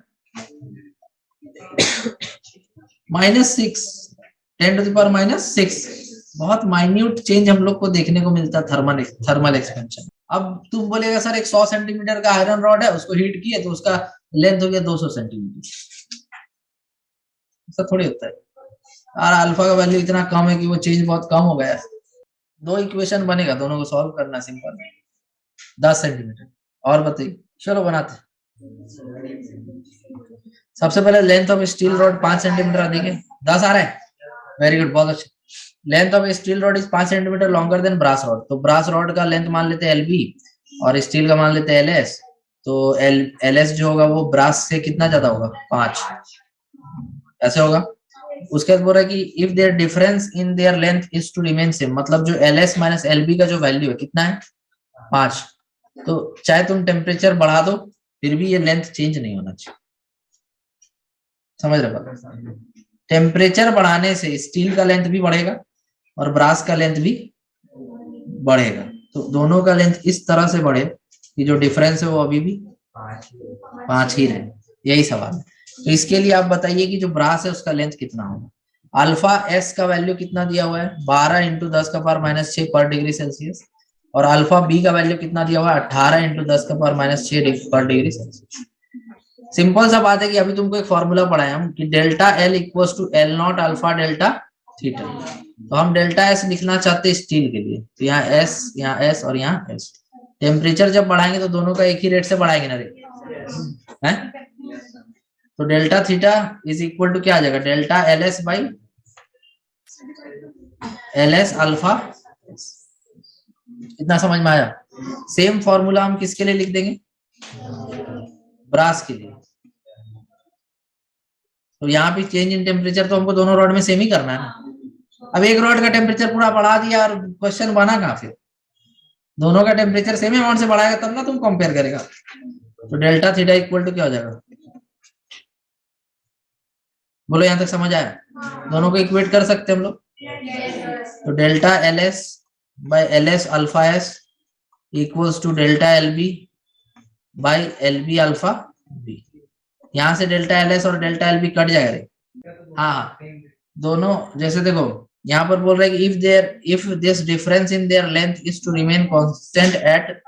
-6, 10⁻⁶। बहुत minute change हम लोग को देखने को मिलता है थर्मल एक्सपेंशन। अब तुम बोलेगा सर एक 100 सेंटीमीटर का आयरन रॉड है, उसको हीट किए तो उसका लेंथ हो गया 200 सेंटीमीटर। ऐसा थोड़ी होता है यार, अल्फा का वैल्यू इतना कम है कि वो चेंज बहुत कम हो गया है। 2 इक्वेशन बनेगा, दोनों को सॉल्व करना सिंपल, 10 सेंटीमीटर। और बताइए, चलो बनाते। सबसे पहले length of steel rod 5 centimetre अधिक है, 10 आ रहा है, वेरी गुड, बहुत अच्छा। Length of steel rod is 5 centimetre longer than brass rod, तो ब्रास रॉड का लेंथ मान लेते हैं एलबी और स्टील का मान लेते हैं एलएस। तो एलएस जो होगा वो ब्रास से कितना ज्यादा होगा, 5, ऐसे होगा। उसके बाद बोल रहा है कि if there difference in their length is to remain same, मतलब जो एलएस माइनस एलबी का जो वैल्यू है कितना है, 5। तो चाहे तुम टेम्परेचर बढ़ा दो फिर भी ये लेंथ चेंज नहीं होना चाहिए, समझ रहे हो? टेम्परेचर बढ़ाने से स्टील का लेंथ भी बढ़ेगा और ब्रास का लेंथ भी बढ़ेगा, तो दोनों का लेंथ इस तरह से बढ़े कि जो डिफरेंस है वो अभी भी 5 ही रहे, यही सवाल है। तो इसके लिए आप बताइए कि जो ब्रास है उसका लेंथ कितना होगा। अल्फा एस का वैल्यू कितना दिया हुआ है, 12 × 10⁻⁻6 पर डिग्री सेल्सियस, और अल्फा बी का वैल्यू कितना दिया हुआ है, 18 × 10⁻�6 पर डिग्री सेल्सियस। सिंपल सा बात है कि अभी तुमको एक फॉर्मूला पढ़ाए हम कि delta L equals to L not alpha delta theta. तो हम डेल्टा एस लिखना चाहते हैं स्टील के लिए, तो यहाँ एस और यहाँ एस। टेम्परेचर जब बढ़ाएंगे तो दोनों का एक ही रेट से बढ़ाएंगे ना रे, हैं? तो delta theta is equal to क्या आ जाएगा, delta L S by L S alpha. इतना समझ में आया? सेम फॉर्मूला हम किसके लिए लिख देंगे, ब्रास के लिए। तो यहाँ पे चेंज इन टेम्परेचर तो हमको दोनों रॉड में सेम ही करना है ना। अब एक रॉड का टेम्परेचर पूरा बढ़ा दिया और क्वेश्चन बना कहाँ फिर, दोनों का टेम्परेचर सेम अमाउंट से बढ़ाएगा तब ना तुम कंपेयर करेगा। तो डेल्टा थीटा इक्वल टू क्या हो जाएगा, बोलो यहाँ तक समझ आया? दोनों को इक्वेट कर सकते हैं हम लोग। तो delta L S by L S alpha S equals to delta L B by L B alpha B. यहाँ से डेल्टा एल एस और डेल्टा एल बी कट जाएगा रे। हाँ, दोनों जैसे देखो यहाँ पर बोल रहे हैं कि if this difference in their length is to remain constant at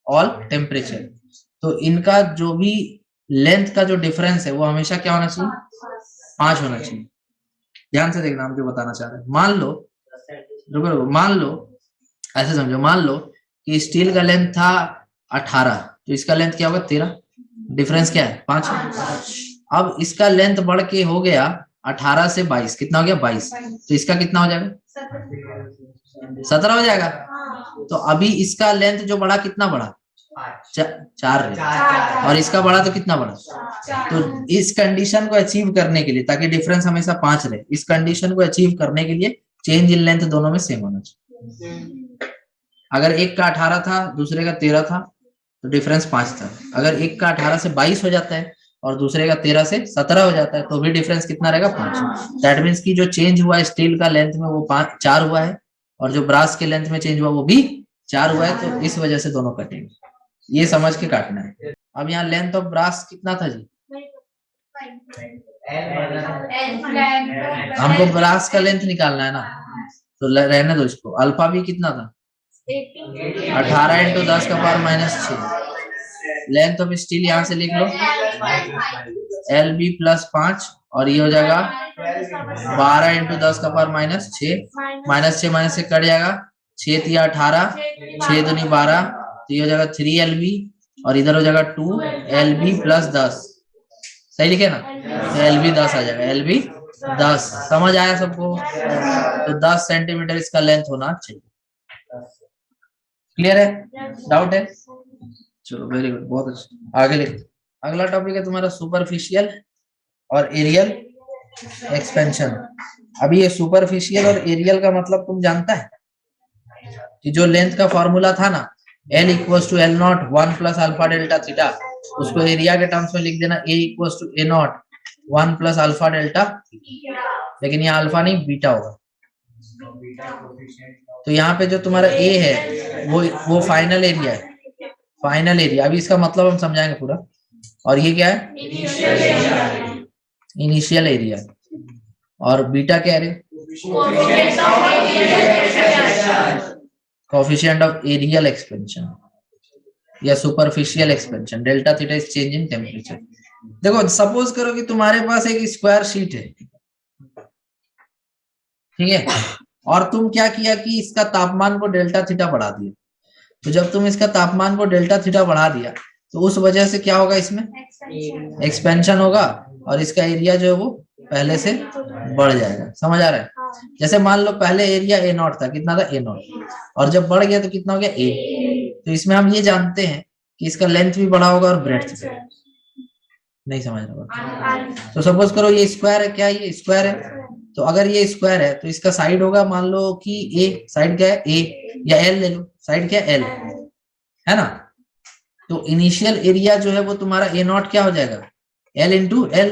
all temperature, तो इनका जो भी लेंथ का जो डिफरेंस है वो हमेशा क्या होना चाहिए, 5 होना चाहिए। ध्यान से देखना हम जो बताना चाह रहे हैं। मान लो, रुको, मान लो ऐसे समझो, मान लो कि स्टील का लेंथ था 18, तो इसका लेंथ क्या होगा 13, डिफरेंस क्या है 5। अब इसका लेंथ बढ़ के हो गया 18 से 22, कितना हो गया 22, तो इसका कितना हो जाएगा 17 हो जाएगा। तो अभी इसका लेंथ जो बढ़ा कितना बढ़ा, 4 और इसका बढ़ा तो कितना बढ़ा। तो इस कंडीशन को अचीव करने के लिए, ताकि डिफरेंस हमेशा 5 रहे, इस कंडीशन को अचीव करने के लिए चेंज इन लेंथ दोनों में सेम होना चाहिए। अगर एक का 18 था दूसरे का 13 था तो डिफरेंस 5 था। अगर एक का 18 से 22 हो जाता है और दूसरे का 13 से 17 हो जाता है तो भी डिफरेंस कितना रहेगा, 5। दैट मीन्स की जो चेंज हुआ है स्टील का लेंथ में वो 4 हुआ है, और जो ब्रास के लेंथ में चेंज हुआ वो भी 4 हुआ है, तो इस वजह से दोनों कटेंगे। ये समझ के काटना है। अब यहाँ लेंथ ऑफ ब्रास कितना था जी, हमको ब्रास का लेंथ निकालना है ना, तो रहने दो इसको। अल्फा भी कितना था 18 × 10⁻⁻6। लेंथ ऑफ स्टील यहाँ से लिख लो एल बी प्लस 5, और ये हो जाएगा 12 × 10⁻⁻6, -6 से कट जाएगा, 6 × 18, 6 दूनी 12, तो ये हो जाएगा 3LB, और इधर हो जाएगा 2LB प्लस 10, सही लिखे ना, तो LB 10 आ जाएगा, LB 10। समझ आया सबको? तो 10 सेंटीमीटर इसका लेंथ होना चाहिए। क्लियर है, डाउट है? चलो वेरी गुड, बहुत अच्छा। आगे लिखते, अगला टॉपिक है तुम्हारा सुपरफिशियल और एरियल एक्सपेंशन। अभी ये सुपरफिशियल और एरियल का मतलब तुम जानता है कि जो लेंथ का फॉर्मूला था ना, L equals to L not 1 plus alpha delta theta, उसको एरिया के टर्म्स में लिख देना A equals to A not 1 plus alpha delta, लेकिन यहाँ अल्फा नहीं बीटा होगा। तो यहाँ पे जो तुम्हारा A है वो फाइनल एरिया है, फाइनल एरिया। अभी इसका मतलब हम समझाएंगे पूरा। और ये क्या है, इनिशियल एरिया। और बीटा क्या है? कोफिशिएंट ऑफ एरियल एक्सपेंशन या superficial expansion. Delta theta is change in temperature. देखो सपोज करो कि तुम्हारे पास एक स्क्वायर शीट है, ठीक है, और तुम क्या किया कि इसका तापमान को डेल्टा थीटा बढ़ा दिया। तो जब तुम इसका तापमान को डेल्टा थीटा बढ़ा दिया तो उस वजह से क्या होगा, इसमें एक्सपेंशन होगा और इसका एरिया जो है वो पहले से बढ़ जाएगा। समझ आ रहा है? जैसे मान लो पहले एरिया ए नॉट था, कितना था? ए नॉट, और जब बढ़ गया तो कितना हो गया? ए। तो इसमें हम ये जानते हैं कि इसका लेंथ भी बढ़ा होगा और ब्रेड्थ भी। नहीं समझ रहा? तो सपोज करो ये स्क्वायर है, क्या ये स्क्वायर है? तो अगर ये स्क्वायर है तो इसका साइड होगा, मान लो कि ए, साइड क्या है? ए, या एल ले लो, साइड क्या है? एल, है ना? तो इनिशियल एरिया जो है वो तुम्हारा ए नॉट क्या हो जाएगा? एल इंटू एल,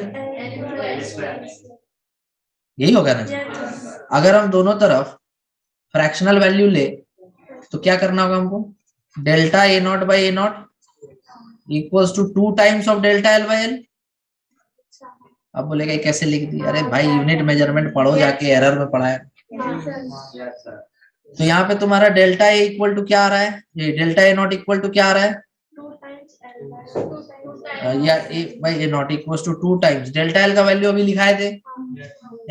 यही होगा ना? अगर हम दोनों तरफ फ्रैक्शनल वैल्यू ले तो क्या करना होगा हमको? Delta A naught by A not equals to 2 times of delta L by L. अब बोलेगा कैसे लिख दी? अरे भाई यूनिट मेजरमेंट पढ़ो जाके, एरर में पढ़ा है। तो यहाँ पे तुम्हारा डेल्टा ए इक्वल टू क्या आ रहा है? ये delta A not equal to क्या आ रहा है? या A by A not equals to 2 times delta L का वैल्यू अभी लिखाए थे,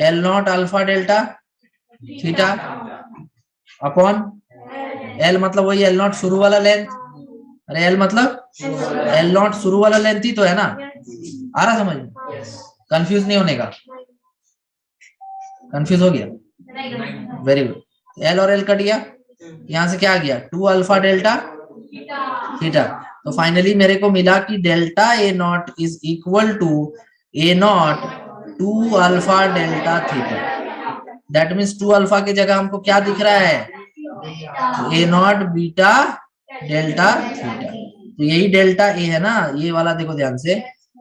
L not alpha delta theta upon L, मतलब वही एल नॉट शुरू वाला लेंथ। अरे एल मतलब एल नॉट शुरू वाला लेंथ ही तो है ना? आ रहा समझ में? कंफ्यूज नहीं होने का। कंफ्यूज हो गया? Very good. एल और एल कट गया, यहां से क्या आ गया? 2 अल्फा डेल्टा थीटा। तो फाइनली मेरे को मिला कि delta A naught is equal to A naught 2 alpha delta theta. That means 2 alpha की जगह हमको क्या दिख रहा है? A naught beta delta theta. तो यही डेल्टा ए है ना, ये वाला देखो ध्यान से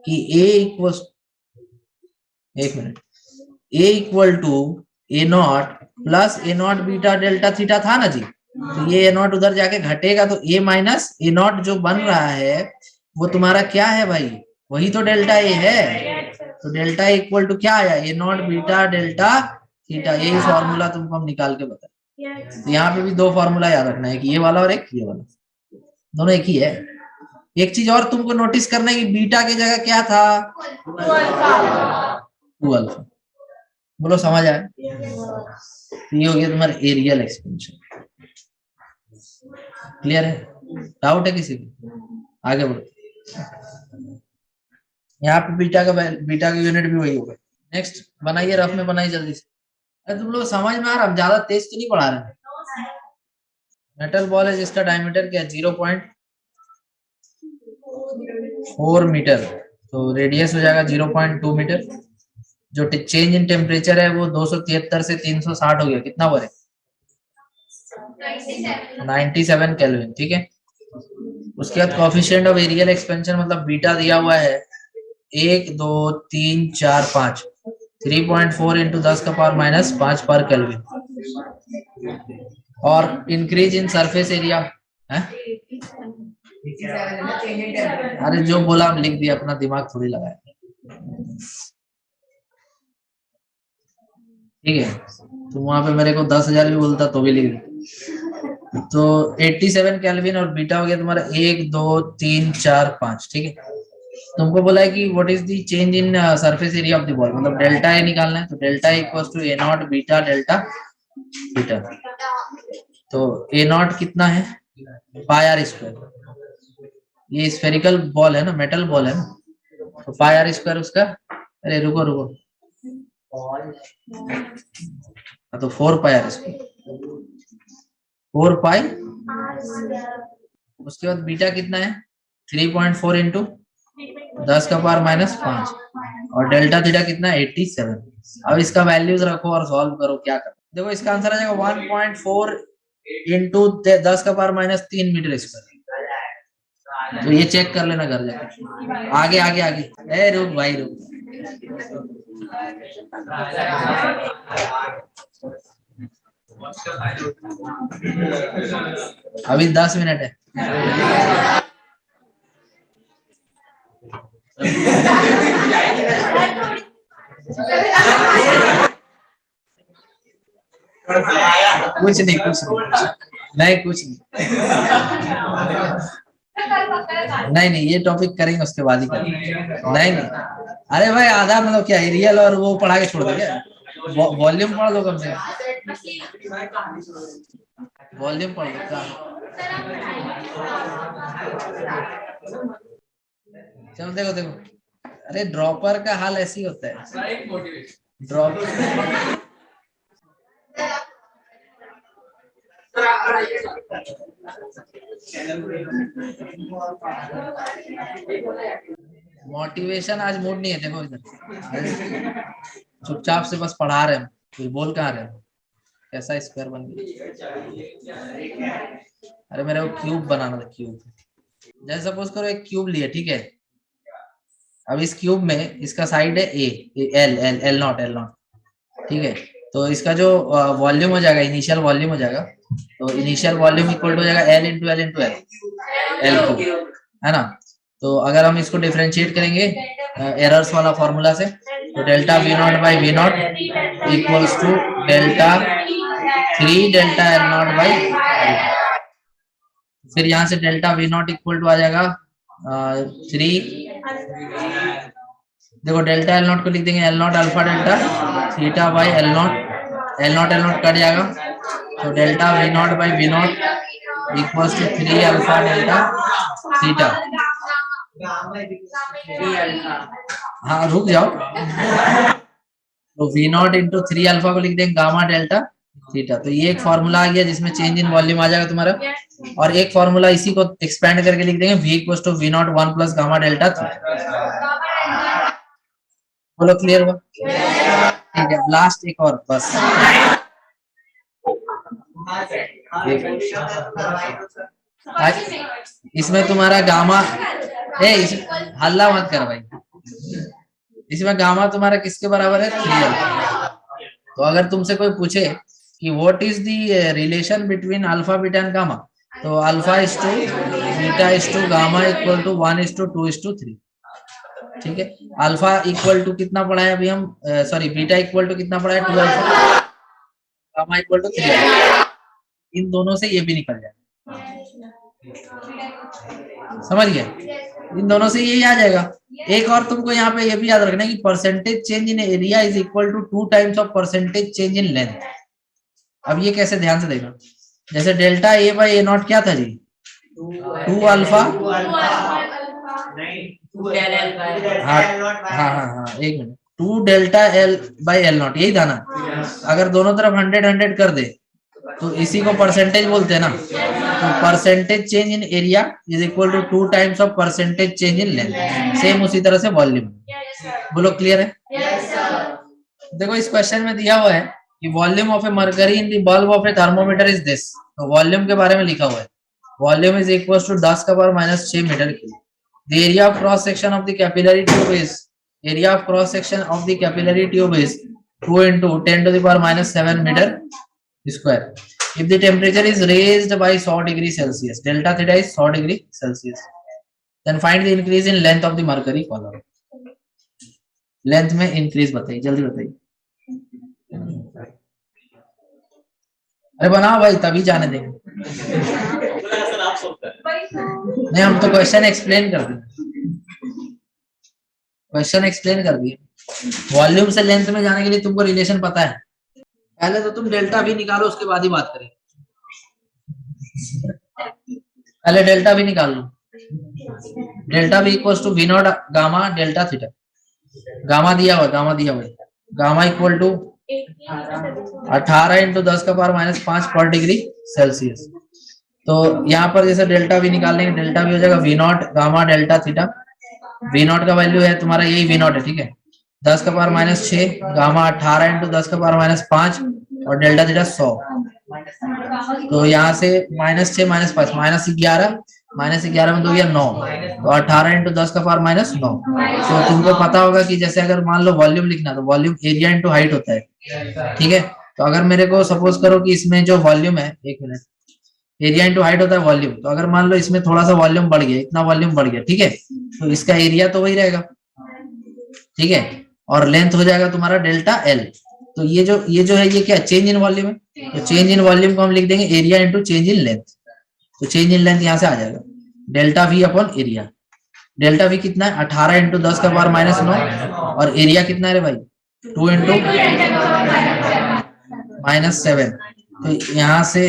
कि ए इक्वल, एक minute, A equal to A naught plus A naught beta delta theta था ना जी। तो ये ए नॉट उधर जाके घटेगा तो ए माइनस ए नॉट जो बन रहा है वो तुम्हारा क्या है भाई? वही तो डेल्टा ए है। तो डेल्टा इक्वल टू क्या आया? ए नॉट बीटा डेल्टा थीटा। यही फॉर्मूला तुमको हम निकाल के बताए। तो यहाँ पे भी 2 फॉर्मूला याद रखना है, कि ये वाला और एक ये वाला, दोनों एक ही है। एक चीज और तुमको नोटिस करना है कि बीटा की जगह क्या था? 2 अल्फा। बोलो समझ आया? ये हो गया तुम्हारा एरियल एक्सपेंशन। क्लियर है? डाउट है किसी को? आगे बढ़ो। यहाँ पे बीटा का यूनिट भी वही होगा। नेक्स्ट बनाइए, रफ में बनाइए जल्दी से। अरे तुम लोग समझ में आ रहा? ज्यादा तेज तो नहीं पढ़ा रहे? मेटल बॉल है जिसका डायमीटर क्या है? 0.4 मीटर, तो रेडियस हो जाएगा 0.2 मीटर। जो चेंज इन टेम्परेचर है वो 273 से 360 हो गया। कितना हुआ है? 97 केल्विन। ठीक है। उसके बाद कोफिशिएंट ऑफ एरियल एक्सपेंशन मतलब बीटा दिया हुआ है 1 2 3 4 5, 3.4 इंटू 10 का पावर माइनस 5 पर केल्विन। और इंक्रीज इन सरफेस एरिया है? अरे जो बोला हम लिख दिया, अपना दिमाग थोड़ी लगाया। ठीक है, तो वहां पे मेरे को 10,000 भी बोलता तो भी लिख दिया। तो 87 केल्विन और बीटा हो गया तुम्हारा 1 2 3 4 5। ठीक है, तुमको बोला है कि what is the change in surface area of the ball, मतलब डेल्टा ए निकालना है। तो delta equals to A naught beta delta beta. तो ए नॉट कितना है? Pi R square. ये स्फेरिकल बॉल है ना, मेटल बॉल है ना, तो पाई आर स्क्वायर उसका। अरे रुको रुको, तो 4 पाई आर स्क्वायर, 4 पाई। उसके बाद बीटा कितना है? 3.4 इंटू 10 का पावर माइनस 5। और डेल्टा थीटा कितना है? 87। अब इसका वैल्यूज रखो और सॉल्व करो। क्या करो? देखो इसका आंसर आ जाएगा 1.4 इंटू 10 का पावर माइनस 3 मीटर स्क्वायर। तो ये चेक कर लेना घर जाके। आगे आगे आगे, ए रुक भाई रुक। अभी 10 मिनट है। कुछ नहीं नहीं कुछ नहीं नहीं, ये टॉपिक करेंगे उसके बाद ही करेंगे। नहीं नहीं, अरे भाई आधा मतलब क्या रियल और वो पढ़ा के छोड़ दो क्या? वॉल्यूम पढ़ लो कम से कम, वॉल्यूम पढ़ लो क्या। चलो देखो देखो, अरे ड्रॉपर का हाल ऐसे ही होता है। ड्रॉप मोटिवेशन आज मूड नहीं है, देखो इधर चुपचाप से बस पढ़ा रहे हैं, कुछ बोल कहाँ रहे हैं। कैसा स्क्वायर बन गया? अरे मेरे को क्यूब बनाना था, क्यूब। जैसे सपोज करो एक क्यूब लिया, ठीक है। अब इस क्यूब में इसका साइड है A, L L L not, L not, ठीक है। तो इसका जो वॉल्यूम हो जाएगा, इनिशियल वॉल्यूम हो जाएगा, तो इनिशियल वॉल्यूम इक्वल टू हो जाएगा L into L into L, L cube, है ना। तो अगर हम इसको डिफरेंशिएट करेंगे एरर्स वाला फॉर्मूला से, तो delta V not by V not equals to delta 3 delta L not by, फिर यहाँ से delta V not equal to आ जाएगा 3, देखो डेल्टा एल नॉट को लिख देंगे L not alpha delta theta by L not, L not cut जाएगा, तो delta V not by V not equals to 3 alpha delta theta. हाँ रुक जाओ, तो वी नॉट इंटू 3 अल्फा को लिख देंगे गामा डेल्टा थीटा। तो ये एक फॉर्मूला आ गया जिसमें चेंज इन वॉल्यूम आ जाएगा तुम्हारा, और एक फॉर्मूला इसी को एक्सपेंड करके लिख देंगे V equals to we naught 1 plus gamma delta theta. बोलो क्लियर हुआ? ठीक है, लास्ट एक और बस। इसमें तुम्हारा गामा, हल्ला मत कर भाई, इसमें गामा तुम्हारा किसके बराबर है? 3 तो अगर तुमसे कोई पूछे कि what is the relation between alpha beta and gamma, तो alpha is to beta is to gamma equal to 1 is to 2 is to 3, ठीक है। अल्फा इक्वल टू कितना पढ़ा है अभी हम, सॉरी बीटा इक्वल टू कितना पढ़ा है 2 अल्फा, गामा इक्वल टू 3, इन दोनों से ये भी निकल जाए, समझ गए? इन दोनों से ये आ जाएगा। एक और तुमको यहाँ पे ये भी याद रखना है कि percentage change in area is equal to 2 times of percentage change in length. अब ये कैसे, ध्यान से देखना, जैसे delta A by A naught क्या था जी? 2 अल्फा, हाँ एक minute, 2 delta L by L naught, यही था ना। अगर दोनों तरफ 100 कर दे तो इसी को परसेंटेज बोलते हैं ना। तो percentage change in area is equal to 2 times of percentage change in length, same उसी तरह से वॉल्यूम। बोलो क्लियर है? देखो इस क्वेश्चन में दिया हुआ है कि volume of A mercury in the bulb of A thermometer is this, तो वॉल्यूम के बारे में लिखा हुआ है, वॉल्यूम इज इक्वल टू 10 का power minus 6 metre cube. The area of cross section of the capillary tube is, area of cross section of the capillary tube is 2 into 10 to the power minus 7 meter square. If the temperature is raised by 100 degree Celsius, delta theta is 100 degree Celsius, then find the increase in length of the mercury column. Length में increase बताइए, जल्दी बताइए। अरे बनाओ भाई, तभी जाने देंगे। नहीं, हम तो क्वेश्चन एक्सप्लेन कर दिए, क्वेश्चन एक्सप्लेन कर दिए। वॉल्यूम से लेंथ में जाने के लिए तुमको रिलेशन पता है, पहले तो तुम डेल्टा भी निकालो, उसके बाद ही बात करें। पहले डेल्टा भी निकाल लो, डेल्टा भी equal to we naught gamma delta theta, gamma दिया हुआ, गामा इक्वल टू 18 इंटू 10 का पावर माइनस 5 पर डिग्री सेल्सियस। तो यहाँ पर जैसे डेल्टा भी निकालने, डेल्टा भी हो जाएगा v naught gamma delta theta. V naught का वैल्यू है तुम्हारा, यही वी नॉट है, ठीक है, 10 का पावर माइनस 6, गामा 18 इंटू 10 का पावर माइनस 5 और डेल्टा थीटा 100। तो यहाँ से -6 -5 -11 में 2 या 9, तो 18 इंटू 10 का पावर माइनस 9। तो तुमको पता होगा कि जैसे अगर मान लो वॉल्यूम लिखना, तो वॉल्यूम एरिया इंटू हाइट होता है, ठीक है। तो अगर मेरे को सपोज करो कि इसमें जो वॉल्यूम है, एक मिनट, एरिया इंटू हाइट होता है वॉल्यूम, तो अगर मान लो इसमें थोड़ा सा वॉल्यूम बढ़ गया, इतना वॉल्यूम बढ़ गया, ठीक है, तो इसका एरिया तो वही रहेगा, ठीक है, और लेंथ हो जाएगा तुम्हारा डेल्टा एल। तो ये जो है ये क्या चेंज इन वॉल्यूम है, तो चेंज इन वॉल्यूम को हम लिख देंगे area into change in length. तो चेंज इन लेंथ यहाँ से आ जाएगा delta we upon area. Delta we कितना है 18 इंटू 10 का पावर -9 और एरिया कितना है रे भाई 2 इंटू -7। तो यहाँ से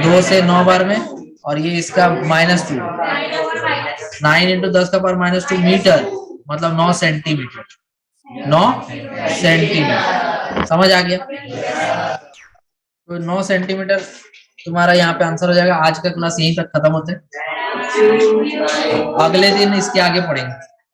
2 से 9 बार में और ये इसका -2 9 इंटू 10 का पावर -2 मीटर मतलब 9 सेंटीमीटर 9 सेंटीमीटर समझ आ गया। तो 9 सेंटीमीटर तुम्हारा यहाँ पे आंसर हो जाएगा। आज का क्लास यहीं तक खत्म होता है, अगले दिन इसके आगे पढ़ेंगे।